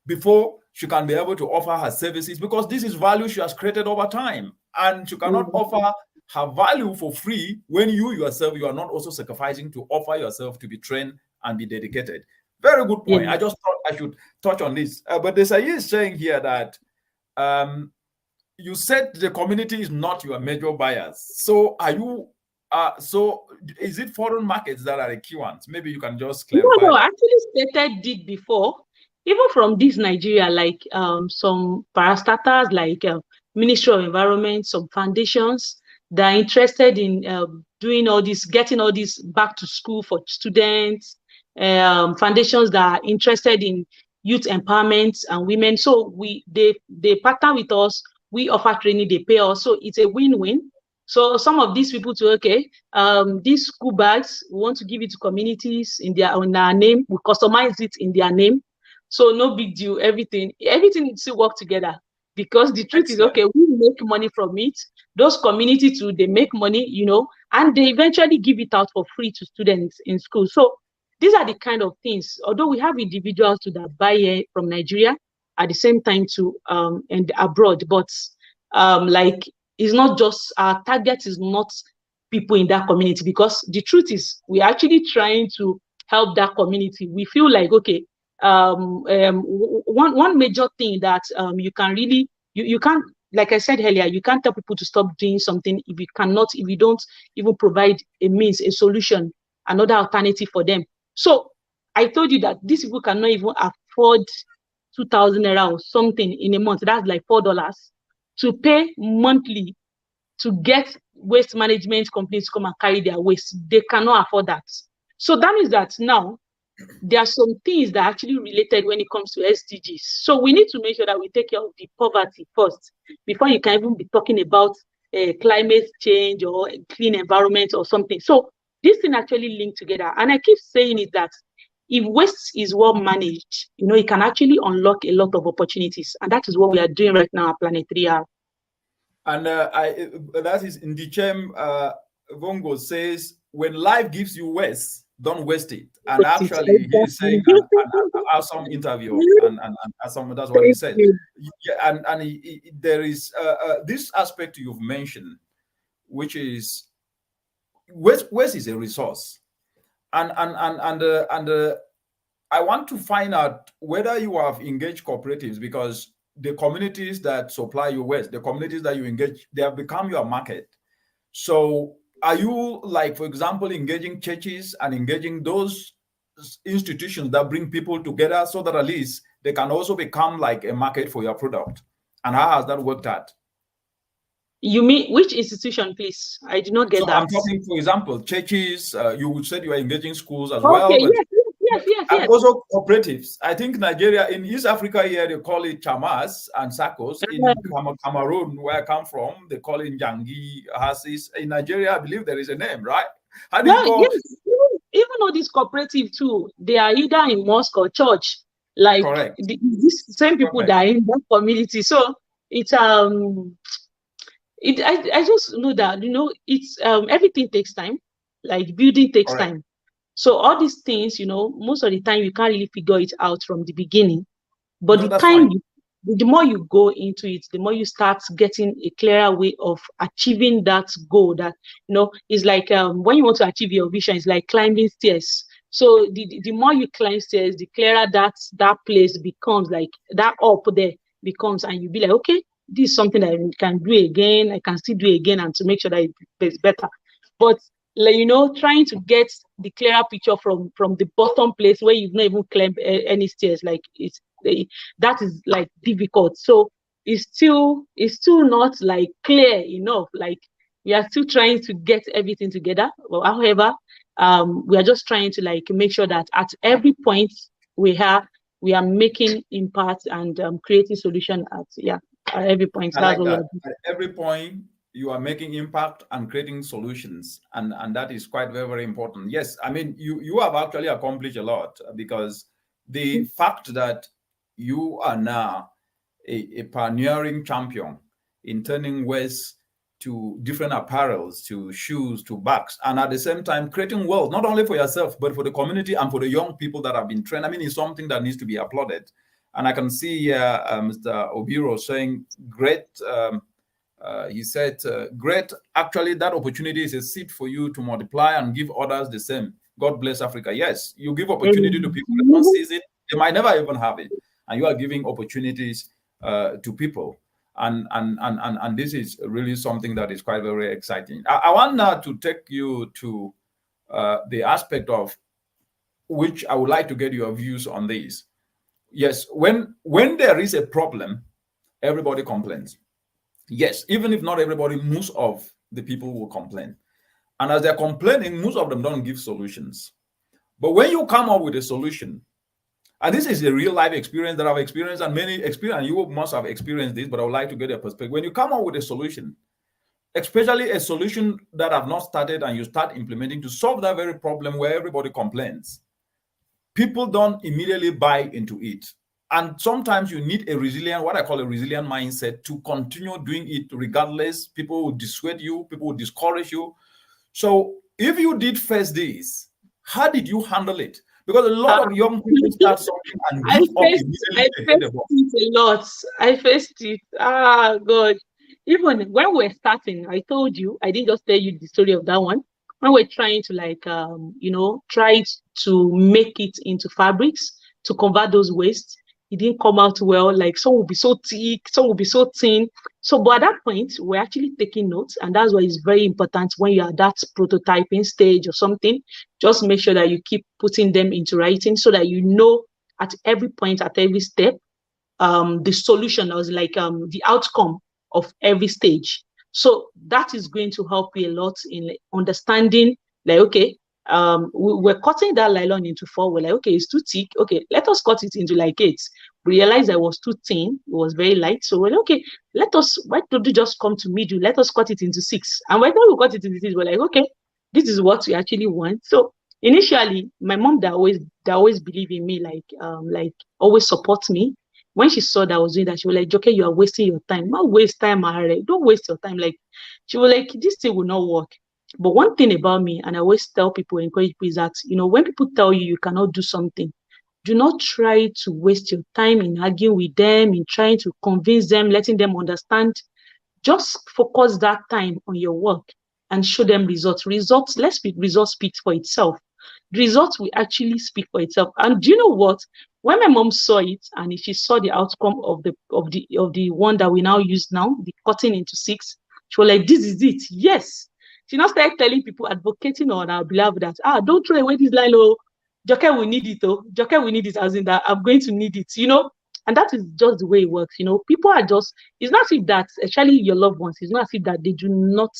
before she can be able to offer her services, because this is value she has created over time. And she cannot offer her value for free when you yourself, you are not also sacrificing to offer yourself to be trained and be dedicated. Very good point. I just thought I should touch on this. But Desailly is saying here that you said the community is not your major buyers. So are you? So is it foreign markets that are the key ones? Maybe you can just clarify. No, actually stated did before. Even from this Nigeria, like some parastatals, like Ministry of Environment, some foundations that are interested in doing all this, getting all this back to school for students, foundations that are interested in youth empowerment and women. So they partner with us, we offer training, they pay us. So it's a win-win. So some of these people to, okay, these school bags, we want to give it to communities in our name, we customize it in their name. So no big deal, everything needs to work together, because the truth is, okay, we make money from it. Those communities too, they make money, you know, and they eventually give it out for free to students in school. So these are the kind of things, although we have individuals to that buy here from Nigeria at the same time to and abroad, but like, it's not just, our target is not people in that community, because the truth is we're actually trying to help that community. We feel like, okay, one major thing that you can really, you can't, like I said earlier, you can't tell people to stop doing something if you don't even provide a means, a solution, another alternative for them. So I told you that these people cannot even afford 2,000 naira or something in a month. That's like $4 to pay monthly to get waste management companies to come and carry their waste. They cannot afford that. So that means that now there are some things that are actually related when it comes to SDGs. So we need to make sure that we take care of the poverty first before you can even be talking about climate change or clean environment or something. So this thing actually linked together. And I keep saying it that if waste is well managed, you know, it can actually unlock a lot of opportunities. And that is what we are doing right now at Planet 3R. And that is in the Vongo says, when life gives you waste, don't waste it. And actually, he's saying an awesome interview, and that's what he said. Yeah, and there is this aspect you've mentioned, which is waste is a resource, and I want to find out whether you have engaged cooperatives, because the communities that supply you waste, the communities that you engage, they have become your market. So are you, like, for example, engaging churches and engaging those institutions that bring people together so that at least they can also become like a market for your product? And how has that worked out? You mean which institution, please? I did not get that. I'm talking, for example, churches. You said you are engaging schools as well. But yes. And also cooperatives. I think Nigeria, in East Africa here, they call it chamas and sakos. In Cameroon, where I come from, they call it Njangi, Hasis. In Nigeria, I believe there is a name, right? How do you call it? Even though this cooperative too, they are either in mosque or church. Like these same people that are in that community. So it's I just know that, you know, it's everything takes time. Like building takes time. So all these things, you know, most of the time you can't really figure it out from the beginning. But the more you go into it, the more you start getting a clearer way of achieving that goal. That, you know, is like when you want to achieve your vision, it's like climbing stairs. So the more you climb stairs, the clearer that place becomes, like that up there becomes, and you'll be like, okay, this is something that I can do again. I can still do again, and to make sure that it's better. But, like, you know, trying to get the clearer picture from the bottom place where you've not even climbed any stairs, like that is like difficult. So it's still not like clear enough. Like we are still trying to get everything together. Well, however, we are just trying to like make sure that at every point we are making impact and creating solution at every point. That's like that. At every point you are making impact and creating solutions, and that is quite very, very important. Yes, I mean, you have actually accomplished a lot, because the fact that you are now a pioneering champion in turning waste to different apparels, to shoes, to bags, and at the same time creating wealth, not only for yourself, but for the community and for the young people that have been trained. I mean, it's something that needs to be applauded. And I can see Mr. Obiro saying, great. He said, great. Actually, that opportunity is a seed for you to multiply and give others the same. God bless Africa. Yes, you give opportunity to people that don't seize it. They might never even have it. And you are giving opportunities to people. And this is really something that is quite very exciting. I want now to take you to the aspect of which I would like to get your views on this. Yes, when there is a problem, everybody complains. Yes, even if not everybody, most of the people will complain. And as they're complaining, most of them don't give solutions. But when you come up with a solution, and this is a real life experience that I've experienced, and many experience, you must have experienced this, but I would like to get a perspective. When you come up with a solution, especially a solution that have not started and you start implementing to solve that very problem where everybody complains, people don't immediately buy into it. And sometimes you need a resilient, what I call a resilient mindset to continue doing it regardless. People will dissuade you, people will discourage you. So if you did face this, how did you handle it? Because a lot of young people start something and give up immediately. I faced it. Ah, God. Even when we're starting, I told you, I didn't just tell you the story of that one. When we're trying to try to make it into fabrics, to convert those wastes, it didn't come out well. Like some will be so thick, some will be so thin. So, but at that point, we're actually taking notes, and that's why it's very important when you're at that prototyping stage or something. Just make sure that you keep putting them into writing so that you know at every point, at every step, the solution was like the outcome of every stage. So that is going to help you a lot in understanding, like, okay, we're cutting that nylon into 4. We're like, okay, it's too thick. Okay, let us cut it into like 8. We realized that it was too thin. It was very light. So we're like, okay, why don't you just come to middle? Let us cut it into 6. And by the time we cut it into 6, we're like, okay, this is what we actually want. So initially, my mom that always believe in me, like always support me. When she saw that I was doing that, she was like, Joke, you are wasting your time. Not waste time, Mahare. Don't waste your time. Like, she was like, this thing will not work. But one thing about me, and I always tell people, encourage people, is that, when people tell you you cannot do something, do not try to waste your time in arguing with them, in trying to convince them, letting them understand. Just focus that time on your work and show them results. Results speaks for itself. The results will actually speak for itself. And do you know what? When my mom saw it and she saw the outcome of the one that we now use now, the cutting into 6, she was like, this is it. Yes. She now started telling people, advocating on our behalf that, don't throw away this line. Oh, Joke, we need it. Oh, Joke, we need it, as in that I'm going to need it, And that is just the way it works. People are just, it's not as if that, especially your loved ones, it's not as if that they do not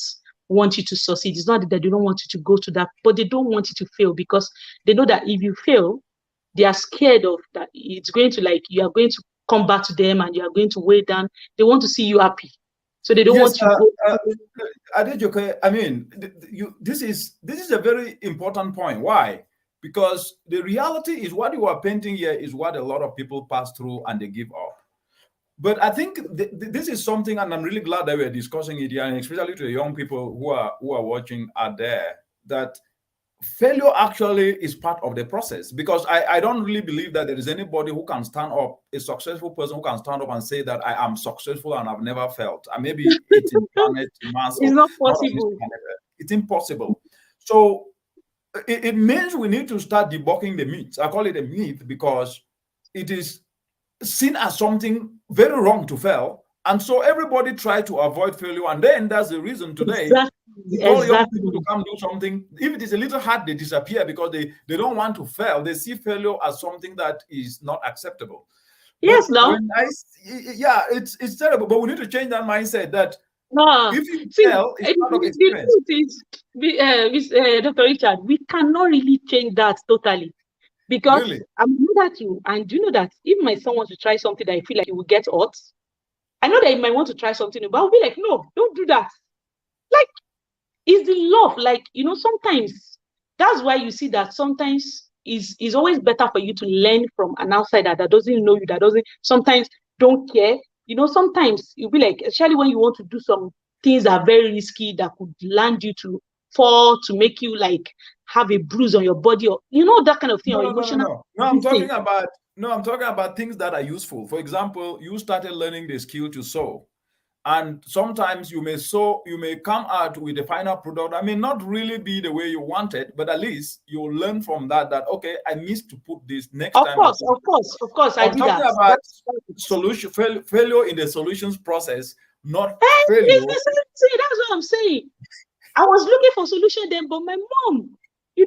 want you to succeed. It's not that they don't want you to go to that, but they don't want you to fail, because they know that if you fail, they are scared of that. It's going to, you are going to come back to them and you are going to weigh down. They want to see you happy. So they don't want to Adejoke, I mean, this is a very important point. Why? Because the reality is what you are painting here is what a lot of people pass through and they give up. But I think this is something, and I'm really glad that we're discussing it here, and especially to the young people who are watching out there, that failure actually is part of the process. Because I don't really believe that there is anybody who can stand up, a successful person who can stand up and say that I am successful and I've never failed. And maybe it's in planet Mars. It's not possible. It's impossible. So it means we need to start debunking the myths. I call it a myth because it is seen as something very wrong to fail. And so everybody try to avoid failure. And then that's the reason today, all young people to come do something. If it is a little hard, they disappear because they don't want to fail. They see failure as something that is not acceptable. Yes, no. It's terrible. But we need to change that mindset that if you fail, it's part of experience. Dr. Richard, we cannot really change that totally. Because really? I know that you, and do you know that if my son wants to try something that I feel like he will get hot, I know that he might want to try something, but I'll be like, no, don't do that. Like, it's the love. Like, sometimes that's why you see that sometimes it's always better for you to learn from an outsider that doesn't know you, that doesn't sometimes don't care. Sometimes you'll be like, especially when you want to do some things that are very risky that could land you to fall, to make you like have a bruise on your body, or that kind of thing, or emotional. No, I'm talking about things that are useful. For example, you started learning the skill to sew, And sometimes you may come out with a final product that may not really be the way you wanted, but at least you'll learn from that, okay, I missed to put this next time. Of course, I I'm did talking that. about solution failure in the solutions process, not failure. See, that's what I'm saying. I was looking for solution then, but my mom, she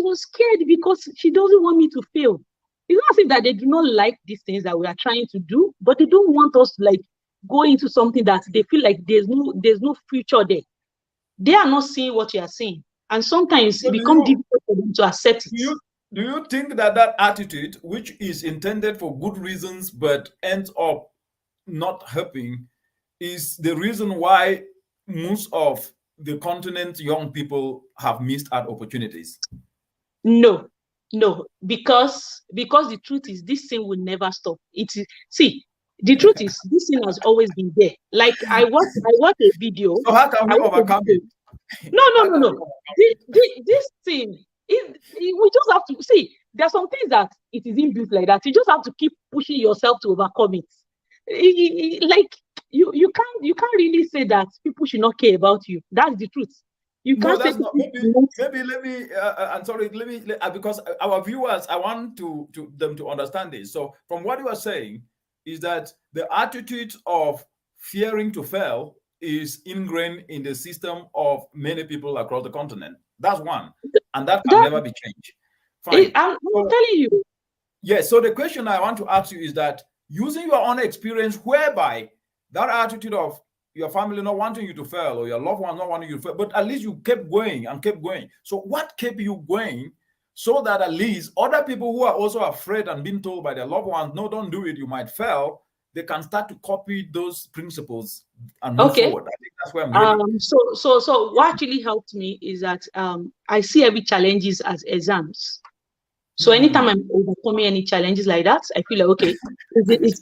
was scared because she doesn't want me to fail. It's not as if that they do not like these things that we are trying to do, but they don't want us to like go into something that they feel like there's no future there. They are not seeing what you are seeing, and sometimes it becomes difficult for them to accept it. Do you think that attitude, which is intended for good reasons but ends up not helping, is the reason why most of the continent's young people have missed out opportunities? No, because the truth is this thing will never stop. The truth is this thing has always been there. Like I watched a video. So how can we overcome it? No. This thing we just have to see. There are some things that it is inbuilt like that. You just have to keep pushing yourself to overcome it. Like you can't really say that people should not care about you. That's the truth. You can't say maybe let me I'm sorry, because our viewers, I want them to understand this. So from what you are saying is that the attitude of fearing to fail is ingrained in the system of many people across the continent. That's one, and that can never be changed. Fine. I'm telling you. Yes. So the question I want to ask you is that, using your own experience, whereby that attitude of your family not wanting you to fail or your loved ones not wanting you to fail, but at least you kept going and kept going. So what kept you going so that at least other people who are also afraid and being told by their loved ones, no, don't do it, you might fail, they can start to copy those principles and move forward? I think that's where I'm going. So what actually helped me is that I see every challenges as exams. So anytime I'm overcoming any challenges like that, I feel like, okay, it's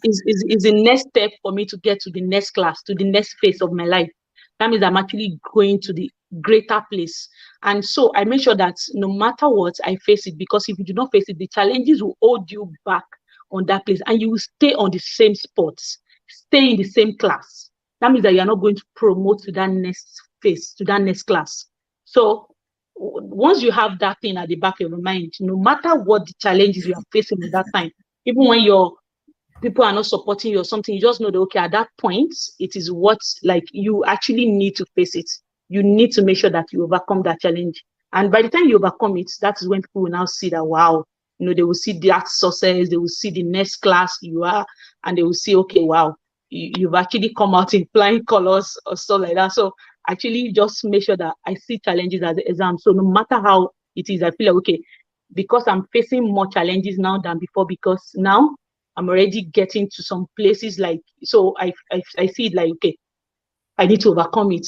the next step for me to get to the next class, to the next phase of my life. That means I'm actually going to the greater place. And so I make sure that no matter what, I face it, because if you do not face it, the challenges will hold you back on that place, and you will stay on the same spot, stay in the same class. That means that you are not going to promote to that next phase, to that next class. So once you have that thing at the back of your mind, no matter what the challenges you are facing at that time, even when your people are not supporting you or something, you just know that, okay, at that point, it is what, like, you actually need to face it. You need to make sure that you overcome that challenge. And by the time you overcome it, that is when people will now see that, wow, they will see that success, they will see the next class you are, and they will see, okay, wow, you've actually come out in flying colors or stuff like that. So actually just make sure that I see challenges as an exam. So no matter how it is, I feel like, okay, because I'm facing more challenges now than before, because now I'm already getting to some places, like, so I see it like, okay, I need to overcome it.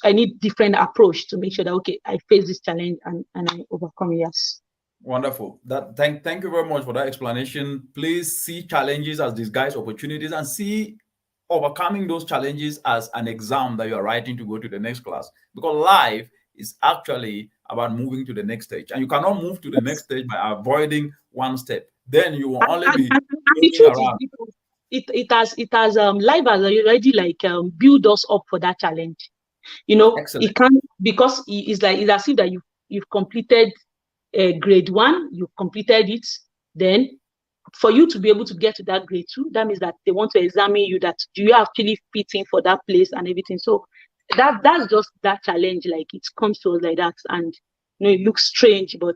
I need different approach to make sure that, okay, I face this challenge and I overcome it. Yes. Wonderful. Thank you very much for that explanation. Please see challenges as disguised opportunities, and see overcoming those challenges as an exam that you are writing to go to the next class, because life is actually about moving to the next stage, and you cannot move to the next stage by avoiding one step. Then you will only be around. It has life has already like build us up for that challenge. Excellent. It can't, because it's as if that you've completed grade 1, you completed it, then for you to be able to get to that grade 2, that means that they want to examine you, that do you actually fit in for that place and everything. So that's just that challenge, like, it comes to us like that, and it looks strange, but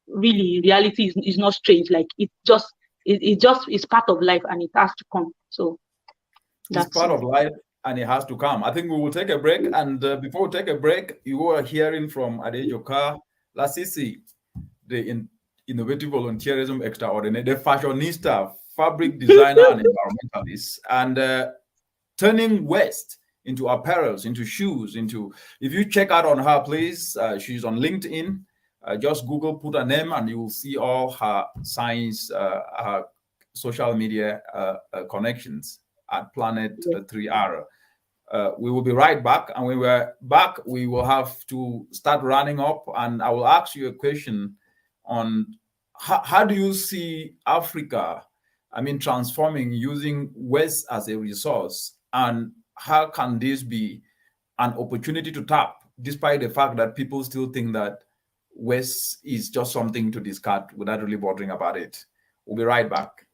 really in reality is not strange. Like, it just it's part of life, and it has to come. So it's part of life and it has to come. I think we will take a break, and before we take a break, you are hearing from Adejoka Lasisi, the innovative volunteerism extraordinary, the fashionista, fabric designer, and environmentalist, and turning waste into apparels, into shoes, if you check out on her, please, she's on LinkedIn. Just Google, put her name, and you will see all her signs, her social media connections at Planet 3R. We will be right back, and when we're back, we will have to start running up, and I will ask you a question on how do you see Africa, transforming, using waste as a resource, and how can this be an opportunity to tap, despite the fact that people still think that West is just something to discard without really bothering about it. We'll be right back.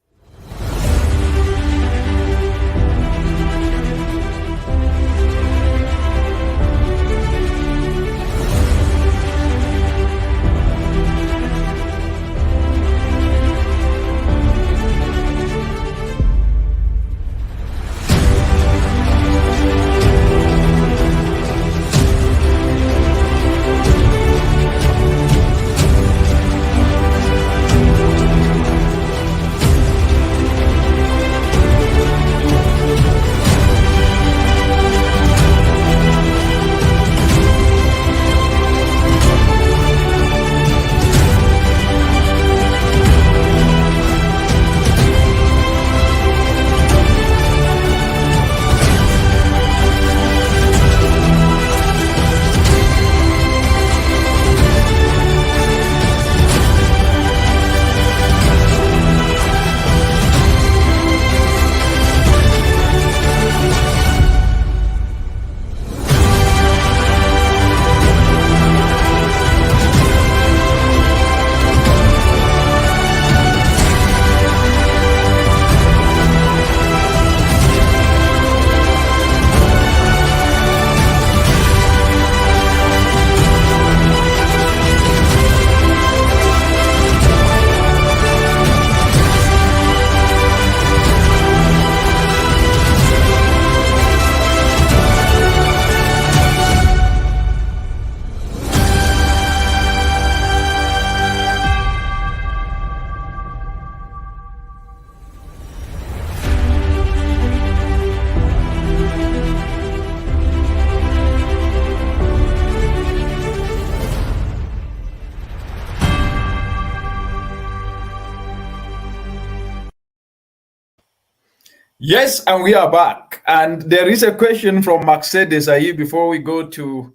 Yes, and we are back. And there is a question from Mercedes before we go to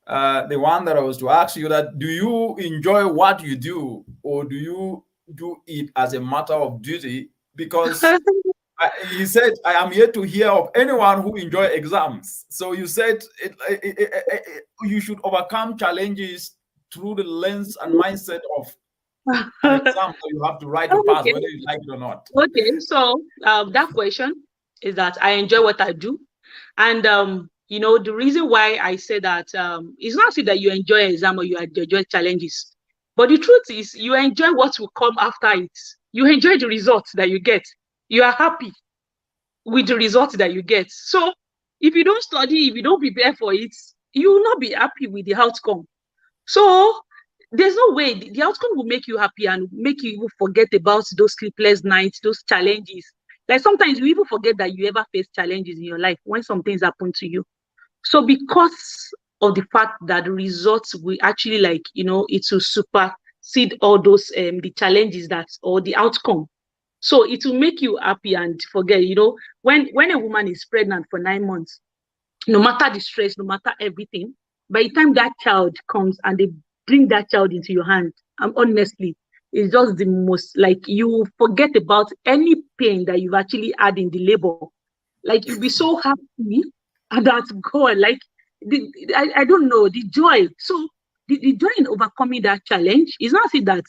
the one that I was to ask you, that do you enjoy what you do, or do you do it as a matter of duty? Because he said, I am yet to hear of anyone who enjoy exams. So you said you should overcome challenges through the lens and mindset of an exam, so you have to write to pass, whether you like it or not. Okay, so that question is that I enjoy what I do. And, you know, the reason why I say that is not that you enjoy exam or you enjoy challenges. But the truth is, you enjoy what will come after it. You enjoy the results that you get. You are happy with the results that you get. So if you don't study, if you don't prepare for it, you will not be happy with the outcome. So there's no way the outcome will make you happy and make you even forget about those sleepless nights, those challenges. Like sometimes you even forget that you ever faced challenges in your life when some things happen to you. So because of the fact that the results will actually, like, you know, it will supersede all those the challenges that, or the outcome. So it will make you happy and forget, you know, when a woman is pregnant for 9 months, no matter the stress, no matter everything, by the time that child comes and they bring that child into your hand, honestly, it's just the most, like, you forget about any pain that you've actually had in the labor. Like, you'll be so happy and that's God, like, I don't know, the joy. So the joy in overcoming that challenge is not that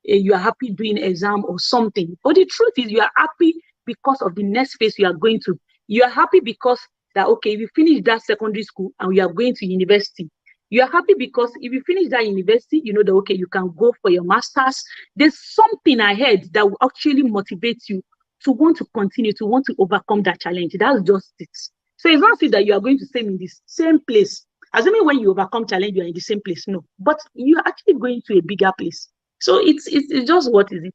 you are happy doing exam or something, but the truth is you are happy because of the next phase you are going to. You are happy because that, okay, if you finish that secondary school and you are going to university, you are happy because if you finish that university, you know that, okay, you can go for your master's. There's something ahead that will actually motivate you to want to continue, to want to overcome that challenge. That's just it. So it's not that you are going to stay in the same place. Assuming when you overcome challenge, you are in the same place. No, but you are actually going to a bigger place. So it's just, what is it?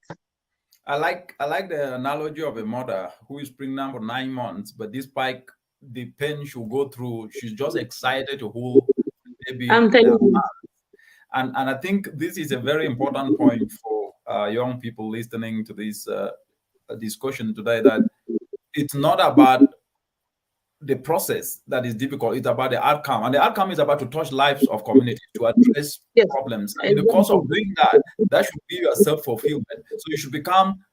I like the analogy of a mother who is pregnant for 9 months, but despite the pain she'll go through, she's just excited to hold baby. I'm telling you. And I think this is a very important point for young people listening to this discussion today, that it's not about the process that is difficult, it's about the outcome. And the outcome is about to touch lives of communities, to address problems. And in the course of doing that, that should be your self-fulfillment. So you should become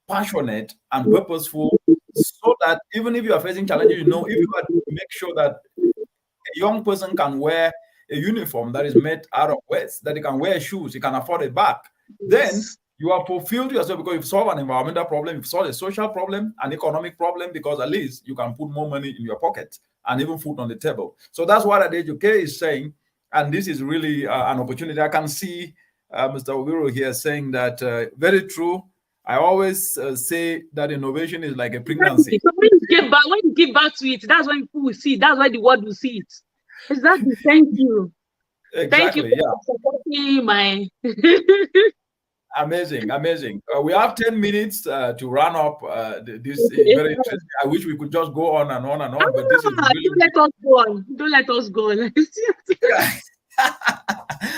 passionate and purposeful so that even if you are facing challenges, if you are to make sure that a young person can wear a uniform that is made out of waste, that he can wear shoes, he can afford a bag, then you have fulfilled yourself, because you've solved an environmental problem, you've solved a social problem, an economic problem, because at least you can put more money in your pocket and even food on the table. So that's what Adejoke is saying. And this is really an opportunity. I can see Mr. Owiro here saying that very true. I always say that innovation is like a pregnancy. So when you give back to it, that's when people will see it. That's why the world will see it. Exactly. Thank you. Exactly. Thank you for supporting my. Amazing. We have 10 minutes to run up. This is very interesting. I wish we could just go on and on and on, but this is really... Don't let us go on. Don't let us go on.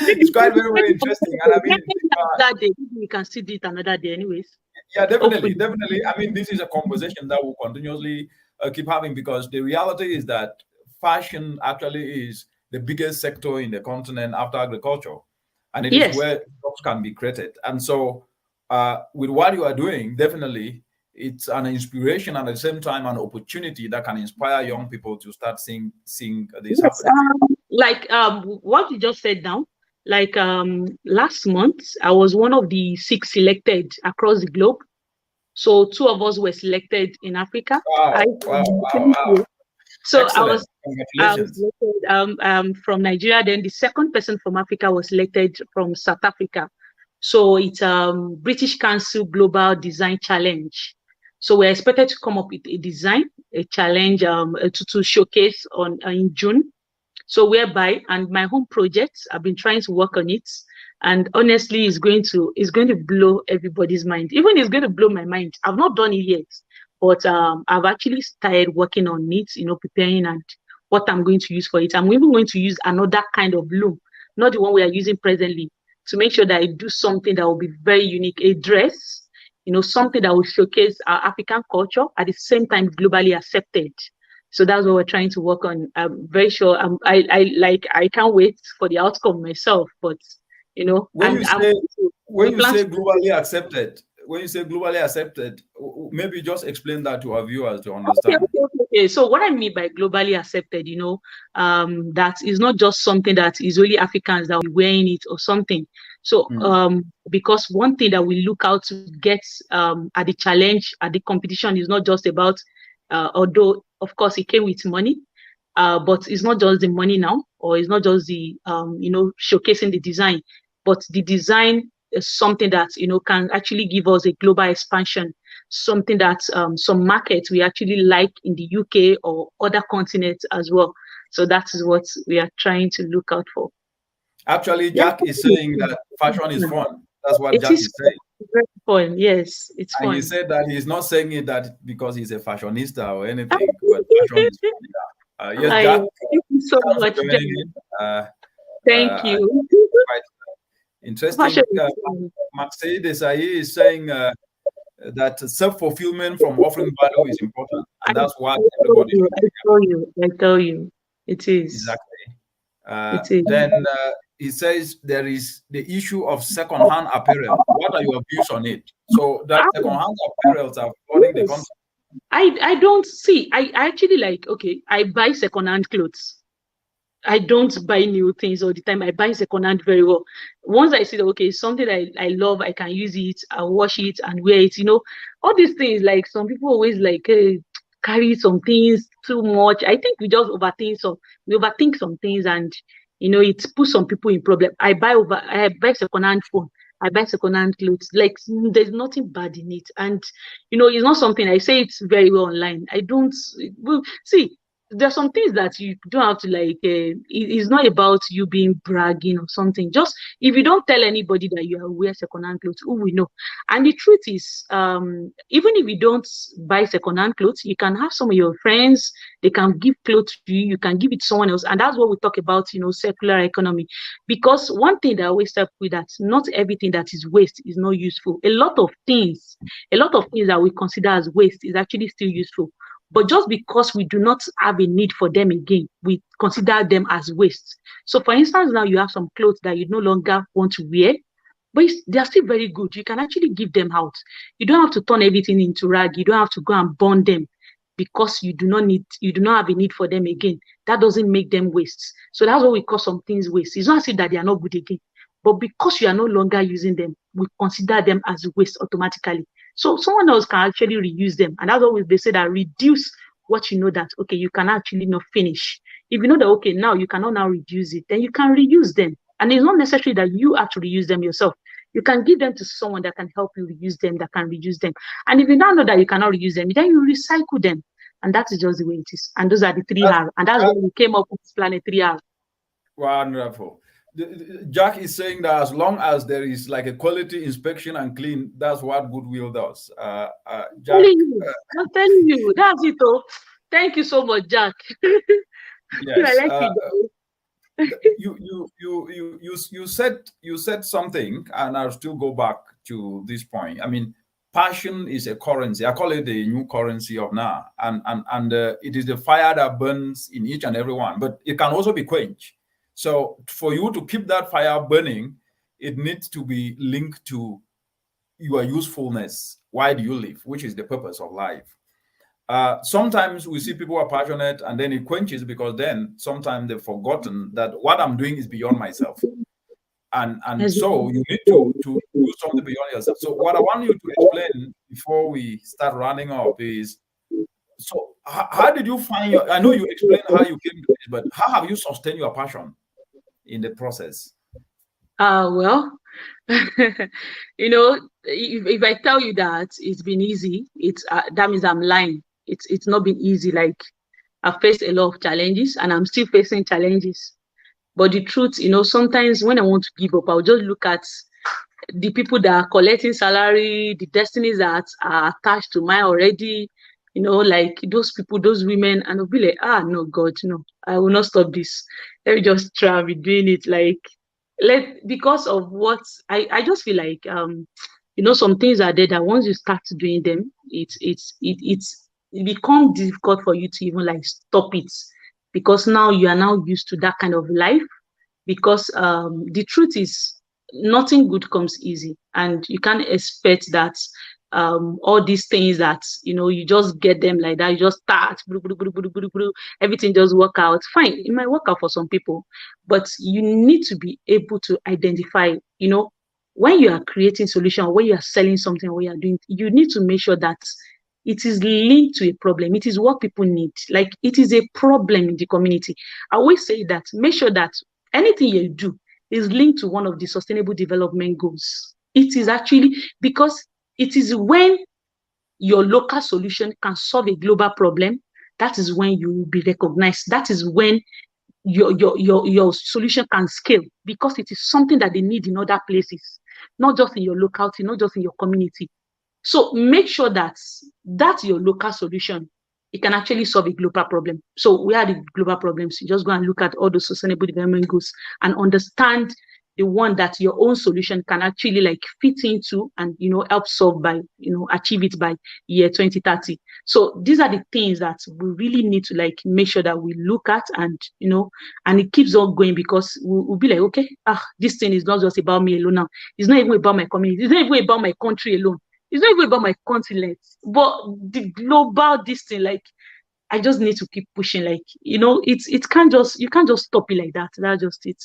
It's quite very, very interesting. And I mean, that day we can still do it another day, anyways. Yeah, definitely. I mean, this is a conversation that we'll continuously keep having, because the reality is that fashion actually is the biggest sector in the continent after agriculture. And it is where jobs can be created. And so with what you are doing, definitely, it's an inspiration and at the same time an opportunity that can inspire young people to start seeing this happening. Like what you just said now, like last month, I was one of the 6 selected across the globe. So 2 of us were selected in Africa. Wow. So excellent. I was selected from Nigeria. Then the second person from Africa was selected from South Africa. So it's British Council Global Design Challenge. So we're expected to come up with a design, a challenge to showcase in June. So whereby, and my home project, I've been trying to work on it, and honestly, it's going to blow everybody's mind. Even it's going to blow my mind. I've not done it yet, but I've actually started working on it, preparing and what I'm going to use for it. I'm even going to use another kind of loom, not the one we are using presently, to make sure that I do something that will be very unique, a dress, something that will showcase our African culture at the same time globally accepted. So that's what we're trying to work on. I'm very sure. I can't wait for the outcome myself. But when you say globally accepted, maybe just explain that to our viewers to understand. Okay. So what I mean by globally accepted, that is not just something that is only Africans that will be wearing it or something. So because one thing that we look out to get at the challenge, at the competition, is not just about, although of course it came with money, but it's not just the money now, or it's not just the showcasing the design, but the design is something that can actually give us a global expansion, something that some markets we actually like in the UK or other continents as well. So that is what we are trying to look out for. Actually, Jack is saying that fashion is fun. That's what Jack is saying. Very fun. Yes, it's fun. And he said that he's not saying it that because he's a fashionista or anything, but fashion is fun. Yes, Jack. Thank you so much, Jack. Thank you. Quite interesting. Maxey Desai is saying that self-fulfillment from offering value is important, and that's what everybody. I tell you, it is exactly. Then he says there is the issue of second-hand apparel. What are your views on it? So that second-hand apparels are flooding the country. I don't see. I actually I buy second-hand clothes. I don't buy new things all the time. I buy second-hand very well. Once I see that, something I love, I can use it, I'll wash it and wear it. All these things, like some people always carry some things too much. I think we just overthink some things, and it puts some people in problem. I buy second-hand phone. I buy second-hand clothes. There's nothing bad in it, and it's not something I say it's very well online. I don't see. There's some things that you don't have to it's not about you being bragging or something. Just if you don't tell anybody that you wear second-hand clothes, who will know? And the truth is, even if you don't buy second-hand clothes, you can have some of your friends, they can give clothes to you, you can give it to someone else. And that's what we talk about, circular economy. Because one thing that I always start with, that not everything that is waste is not useful. A lot of things that we consider as waste is actually still useful. But just because we do not have a need for them again, we consider them as waste. So for instance, now you have some clothes that you no longer want to wear, but they are still very good. You can actually give them out. You don't have to turn everything into rag. You don't have to go and burn them because you do not have a need for them again. That doesn't make them waste. So that's what we call some things waste. It's not as if that they are not good again, but because you are no longer using them, we consider them as waste automatically. So someone else can actually reuse them. And that's always they say that reduce what you know that, okay, you can actually not finish. If you know that, okay, now you cannot now reduce it, then you can reuse them. And it's not necessary that you have to reuse them yourself. You can give them to someone that can help you reuse them, that can reuse them. And if you now know that you cannot reuse them, then you recycle them. And that is just the way it is. And those are the 3R. And that's when we came up with Planet 3R. Wonderful. Jack is saying that as long as there is like a quality inspection and clean, that's what Goodwill does. Jack, I'm telling you, that's it. Oh, thank you so much, Jack. Yes. You said something, and I'll still go back to this point. I mean, passion is a currency. I call it the new currency of now, and it is the fire that burns in each and every one, but it can also be quenched. So for you to keep that fire burning, it needs to be linked to your usefulness. Why do you live? Which is the purpose of life. Sometimes we see people are passionate and then it quenches because then sometimes they've forgotten that what I'm doing is beyond myself. And so you need to do something beyond yourself. So what I want you to explain before we start running up is, so how did you find I know you explained how you came to this, but how have you sustained your passion in the process? Well, you know, if I tell you that it's been easy, that means I'm lying. It's not been easy. Like, I've faced a lot of challenges and I'm still facing challenges. But the truth, you know, sometimes when I want to give up, I'll just look at the people that are collecting salary, the destinies that are attached to mine already, you know, like those people, those women, and I'll be like, no, God, no, I will not stop this. Let me just try and be doing it. Like, because of what I just feel like, you know, some things are there that once you start doing them, it becomes difficult for you to even like stop it, because now you are now used to that kind of life. Because the truth is, nothing good comes easy, and you can't expect that all these things that, you know, you just get them like that, you just start, everything just work out fine. It might work out for some people, but you need to be able to identify, you know, when you are creating solution, when you are selling something, or when you are doing, you need to make sure that it is linked to a problem. It is what people need. Like, it is a problem in the community. I always say that, make sure that anything you do is linked to one of the sustainable development goals. It is actually, because it is when your local solution can solve a global problem, that is when you will be recognized. That is when your solution can scale, because it is something that they need in other places, not just in your locality, not just in your community. So make sure that your local solution, it can actually solve a global problem. So where are the global problems? You just go and look at all the sustainable development goals and understand the one that your own solution can actually like fit into and, you know, help solve by, you know, achieve it by year 2030. So these are the things that we really need to like make sure that we look at, and, you know, and it keeps on going, because we'll be like, okay, this thing is not just about me alone now. It's not even about my community. It's not even about my country alone. It's not even about my continent, but the global this thing, like, I just need to keep pushing. Like, you know, you can't just stop it like that. That's just it.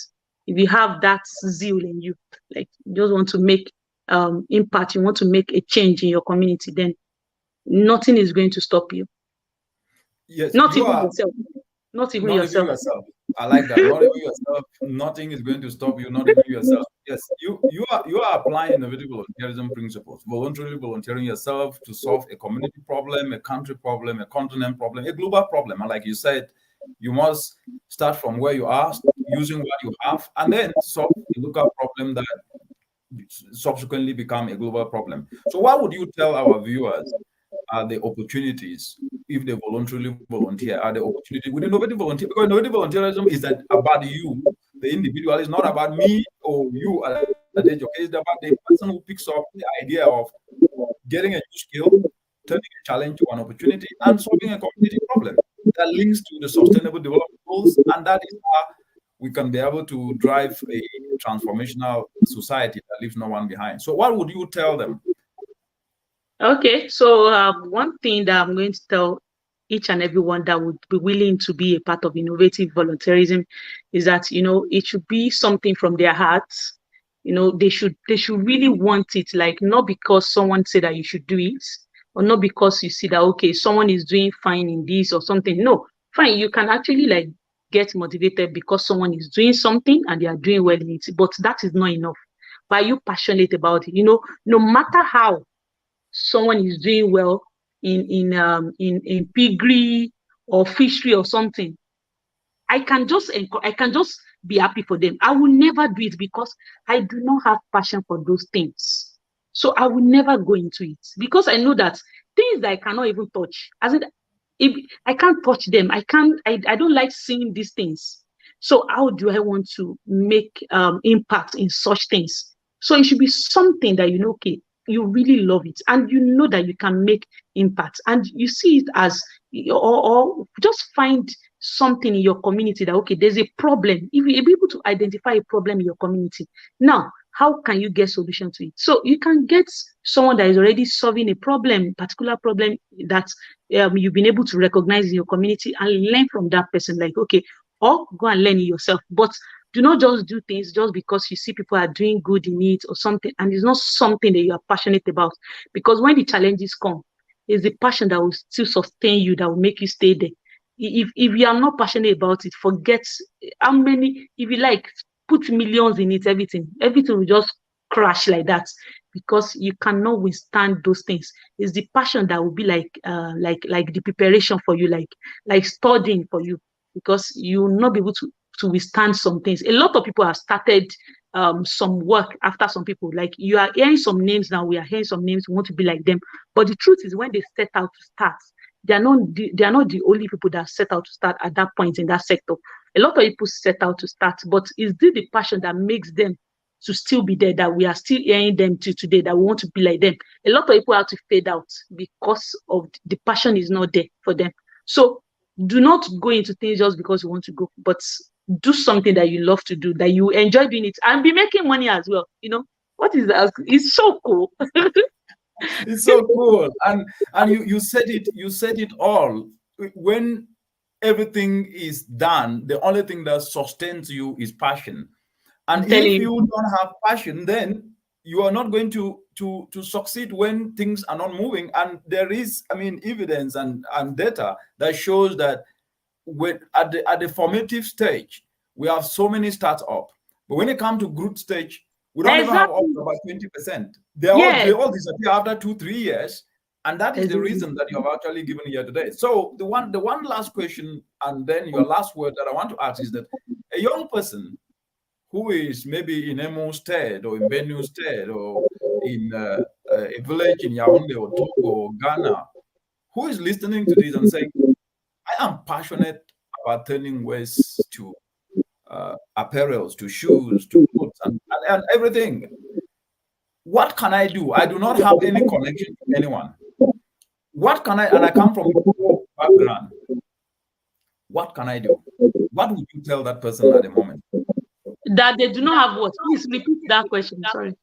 If you have that zeal in you, like, you just want to make impact, you want to make a change in your community, then nothing is going to stop you. Yes, not even yourself. Not even yourself. I like that. Not even yourself. Nothing is going to stop you. Not even yourself. Yes, you are applying innovative volunteerism principles. Voluntarily volunteering yourself to solve a community problem, a country problem, a continent problem, a global problem. And like you said, you must start from where you are, using what you have, and then solve a local problem that subsequently become a global problem. So what would you tell our viewers are the opportunities if they voluntarily volunteer? Are the opportunities with innovative volunteer? Because innovative volunteerism is that about you, the individual. Is not about me or you at that age. Okay, it's about the person who picks up the idea of getting a new skill, turning a challenge to an opportunity, and solving a community problem that links to the sustainable development goals. And that is how we can be able to drive a transformational society that leaves no one behind. So what would you tell them? Okay, so one thing that I'm going to tell each and everyone that would be willing to be a part of innovative volunteerism is that, you know, it should be something from their hearts. You know, they should really want it, like not because someone said that you should do it, or not because you see that, okay, someone is doing fine in this or something. No, fine, you can actually like get motivated because someone is doing something and they are doing well in it, but that is not enough. But are you passionate about it? You know, no matter how someone is doing well in piggery or fishery or something, I can just be happy for them. I will never do it because I do not have passion for those things. So I will never go into it because I know that things that I cannot even touch. As if I can't touch them, I don't like seeing these things. So how do I want to make impact in such things? So it should be something that, you know, okay, you really love it and you know that you can make impact and you see it as, or just find something in your community that, okay, there's a problem. If you're able to identify a problem in your community, now how can you get solution to it? So you can get someone that is already solving a problem, particular problem that you've been able to recognize in your community and learn from that person, like, okay, or go and learn it yourself. But do not just do things just because you see people are doing good in it or something, and it's not something that you are passionate about. Because when the challenges come, it's the passion that will still sustain you, that will make you stay there. If you are not passionate about it, forget how many, if you like, put millions in it, everything will just crash like that, because you cannot withstand those things. It's the passion that will be like the preparation for you, like studying for you, because you will not be able to withstand some things. A lot of people have started some work after some people. Like, you are hearing some names now, we are hearing some names, we want to be like them. But the truth is, when they set out to start, they are not the only people that set out to start at that point in that sector. A lot of people set out to start, but it's the passion that makes them to still be there, that we are still hearing them to today, that we want to be like them. A lot of people have to fade out because of the passion is not there for them. So do not go into things just because you want to go, but do something that you love to do, that you enjoy doing it, and be making money as well. You know, what is that? It's so cool. It's so cool. And you said it all. When everything is done, the only thing that sustains you is passion. And if you don't have passion, then you are not going to succeed when things are not moving. And there is, I mean, evidence and data that shows that at the formative stage, we have so many startups, but when it comes to group stage, we don't even have up to about 20%. They all disappear after 2-3 years, and that is the reason that you have actually given here today. So the one last question, and then your last word that I want to ask is that a young person who is maybe in Emo State or in Benue State or in a village in Yaoundé or Togo or Ghana, who is listening to this and saying, I am passionate about turning waste to apparels, to shoes, to clothes, and everything. What can I do? I do not have any connection to anyone. What can I, and I come from a poor background. What can I do? What would you tell that person at the moment? That they do not have what? Please repeat that question. Sorry.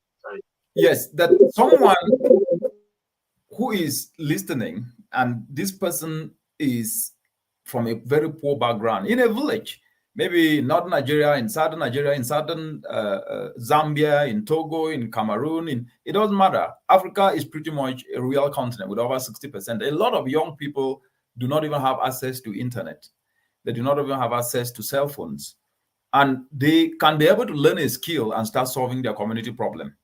Yes, that someone who is listening, and this person is from a very poor background in a village, maybe in northern Nigeria, in southern Zambia, in Togo, in Cameroon, it doesn't matter. Africa is pretty much a real continent with over 60%. A lot of young people do not even have access to internet. They do not even have access to cell phones. And they can be able to learn a skill and start solving their community problem.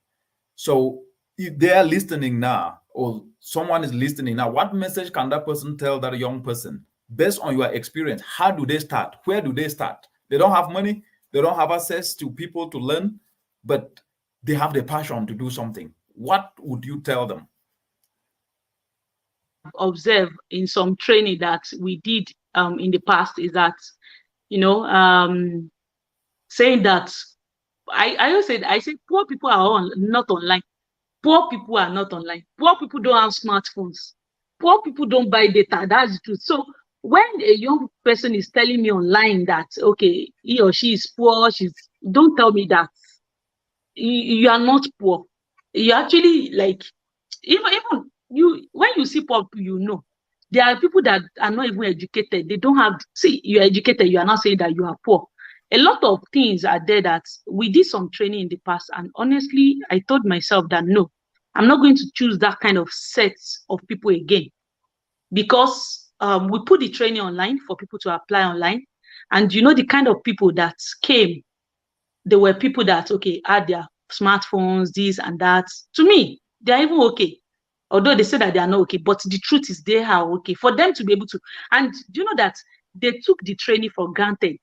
So if they are listening now, or someone is listening now, what message can that person tell that young person? Based on your experience, how do they start? Where do they start? They don't have money. They don't have access to people to learn, but they have the passion to do something. What would you tell them? Observe in some training that we did in the past is that, you know, saying that I say poor people are not online. Poor people are not online. Poor people don't have smartphones. Poor people don't buy data. That's the truth. So when a young person is telling me online that, okay, he or she is poor, don't tell me that. you are not poor. You actually like even you when you see poor people, you know there are people that are not even educated. They don't have you're educated, you are not saying that you are poor. A lot of things are there that we did some training in the past, and honestly, I told myself that no, I'm not going to choose that kind of set of people again, because we put the training online for people to apply online, and you know the kind of people that came, there were people that had their smartphones, this and that. To me, they're even okay. Although they say that they are not okay, but the truth is they are okay. For them to be able to, and do you know that they took the training for granted?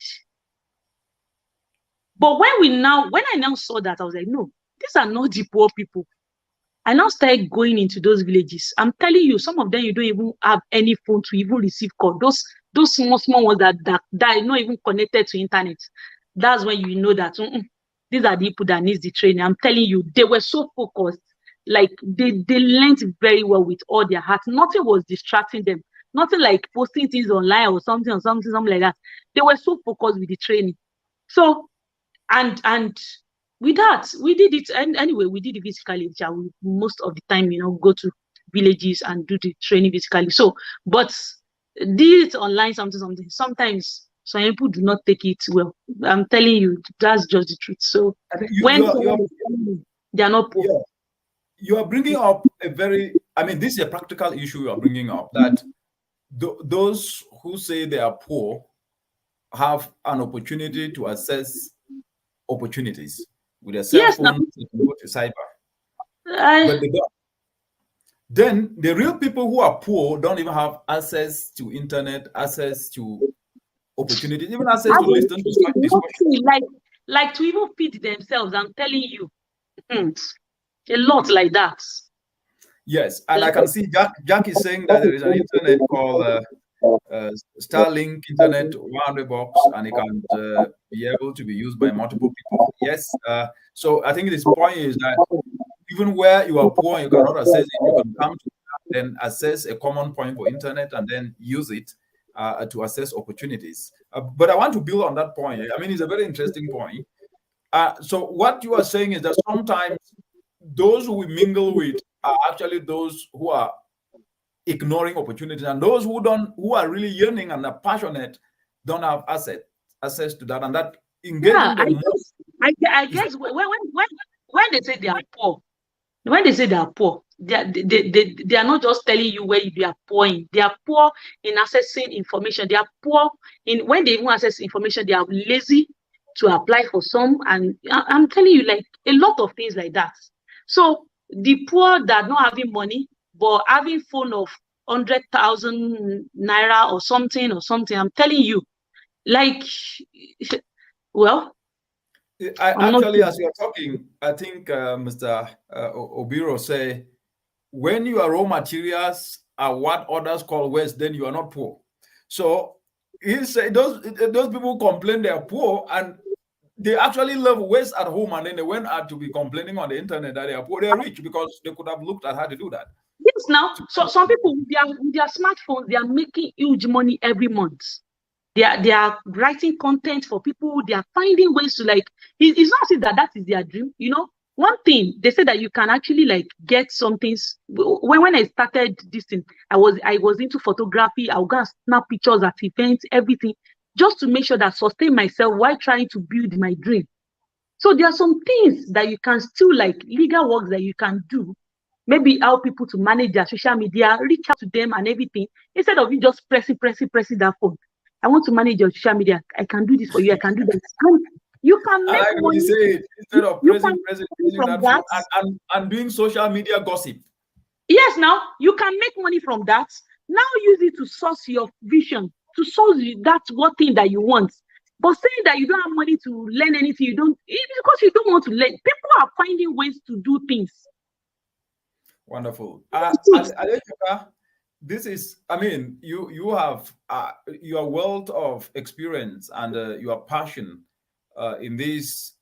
But when I now saw that, I was like, no, these are not the poor people. I now started going into those villages. I'm telling you, some of them you don't even have any phone to even receive call. Those small ones that are not even connected to internet. That's when you know that these are the people that need the training. I'm telling you, they were so focused. Like they learned very well with all their heart. Nothing was distracting them. Nothing like posting things online or something like that. They were so focused with the training. So and with that, we did it. And anyway, we did it physically. We most of the time, go to villages and do the training physically. So, but did it online, something. Sometimes some people do not take it well. I'm telling you, that's just the truth. So they are not poor. Yeah. You are bringing up this is a practical issue you are bringing up, that those who say they are poor have an opportunity to access opportunities with a cell phone to go to cyber. But they don't. Then the real people who are poor don't even have access to internet, access to opportunities, even access to listen to such discussions. Like to even feed themselves. I'm telling you, a lot like that. Yes, and I can see Jack is saying that there is an internet called Starlink Internet, $100, and it can be able to be used by multiple people. Yes, so I think this point is that even where you are poor and you cannot access it, you can come to then access a common point for internet and then use it to access opportunities. But I want to build on that point. I mean, it's a very interesting point. So what you are saying is that sometimes those who we mingle with are actually those who are ignoring opportunities, and those who are really yearning and are passionate don't have access to that, and that engaging them. I guess when they say they are poor, they are not just telling you where they are poor in. They are poor in accessing information. They are poor in when they even access information. They are lazy to apply for some, and I'm telling you, like a lot of things like that. So the poor that not having money but having phone of 100,000 naira or something, I'm telling you, like, well, actually, as you're talking, I think Mr. Obiro say, when your raw materials are what others call waste, then you are not poor. So he said those people complain they are poor, and they actually live waste at home, and then they went out to be complaining on the internet that they are poor. They are rich because they could have looked at how to do that. Yes, now, so some people with their smartphones, they are making huge money every month. They are writing content for people. They are finding ways to it's not as if that is their dream. One thing they said that you can actually get some things. When I started this thing, I was into photography. I would go and snap pictures at events, everything, just to make sure that I sustain myself while trying to build my dream. So there are some things that you can still legal works that you can do. Maybe help people to manage their social media, reach out to them and everything, instead of you just pressing that phone. I want to manage your social media. I can do this for you. I can do that. You can make money. Say it, instead of pressing that phone and doing social media gossip. Yes, now you can make money from that. Now use it to source your vision, to source that one thing that you want. But saying that you don't have money to learn anything, it's because you don't want to learn. People are finding ways to do things. Wonderful. This is, you have your wealth of experience and your passion in this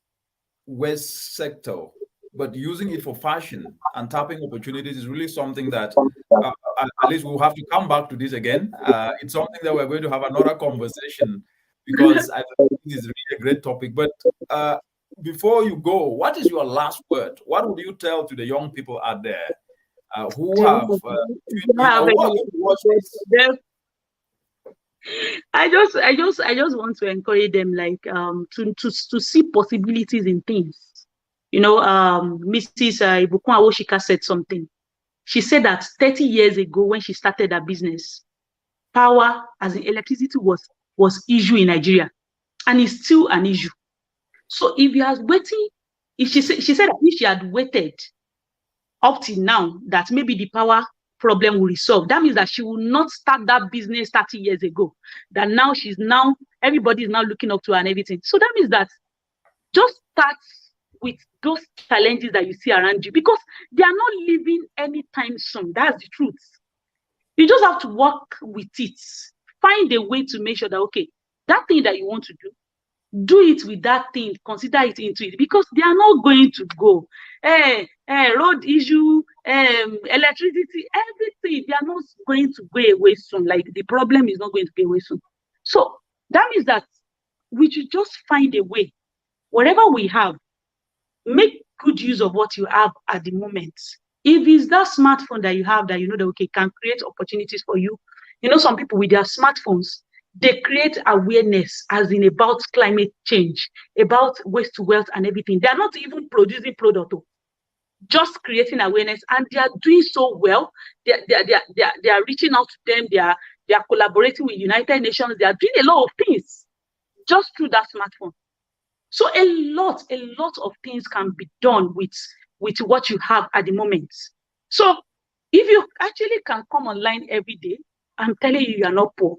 West sector, but using it for fashion and tapping opportunities is really something that at least we'll have to come back to this again. It's something that we're going to have another conversation, because I think this is really a great topic. But before you go, what is your last word? What would you tell to the young people out there who have watched this? I just want to encourage them, like, to see possibilities in things. You know, Mrs. Ibukun Awoshika said something. She said that 30 years ago, when she started her business, power, as in electricity, was issue in Nigeria, and it's still an issue. So if you are waiting, if she said that if she had waited up till now, that maybe the power problem will resolve, that means that she will not start that business 30 years ago. That now everybody is now looking up to her and everything. So that means that just start with those challenges that you see around you, because they are not leaving anytime soon. That's the truth. You just have to work with it. Find a way to make sure that, okay, that thing that you want to do it with that thing, consider it into it, because they are not going to go. Road issue, electricity, everything, they are not going to go away soon. Like, the problem is not going to go away soon. So that means that we should just find a way. Whatever we have, make good use of what you have at the moment. If it's that smartphone that you have that you know that, okay, can create opportunities for you. You know, some people with their smartphones, they create awareness as in about climate change, about waste to wealth and everything. They are not even producing product, just creating awareness, and they are doing so well. They are reaching out to them. They are collaborating with United Nations. They are doing a lot of things just through that smartphone. So a lot of things can be done with what you have at the moment. So if you actually can come online every day, I'm telling you, you are not poor.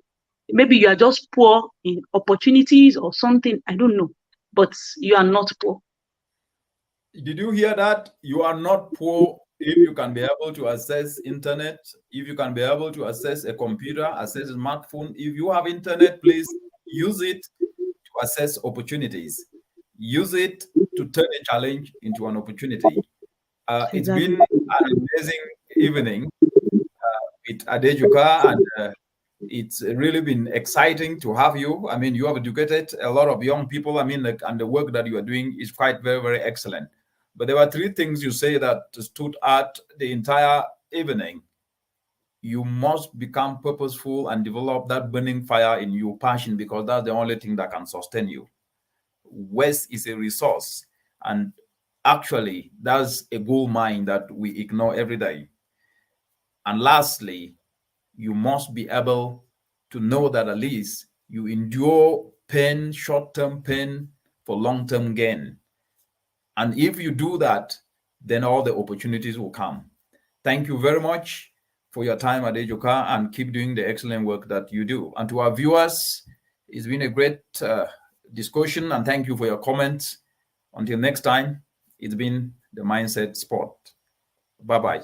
Maybe you are just poor in opportunities or something, I don't know, but you are not poor. Did you hear that? You are not poor if you can be able to access internet, if you can be able to access a computer, access a smartphone. If you have internet, please use it to access opportunities. Use it to turn a challenge into an opportunity. It's been an amazing evening with Adejuka, and it's really been exciting to have you. I mean, you have educated a lot of young people. I mean, and the work that you are doing is quite very, very excellent. But there were three things you say that stood out the entire evening. You must become purposeful and develop that burning fire in you, passion, because that's the only thing that can sustain you. Waste is a resource, and actually that's a gold mine that we ignore every day. And lastly, you must be able to know that at least you endure pain, short-term pain, for long-term gain. And if you do that, then all the opportunities will come. Thank you very much for your time, Adejuka, and keep doing the excellent work that you do. And to our viewers, it's been a great discussion, and thank you for your comments. Until next time, it's been the Mindset Spot. Bye-bye.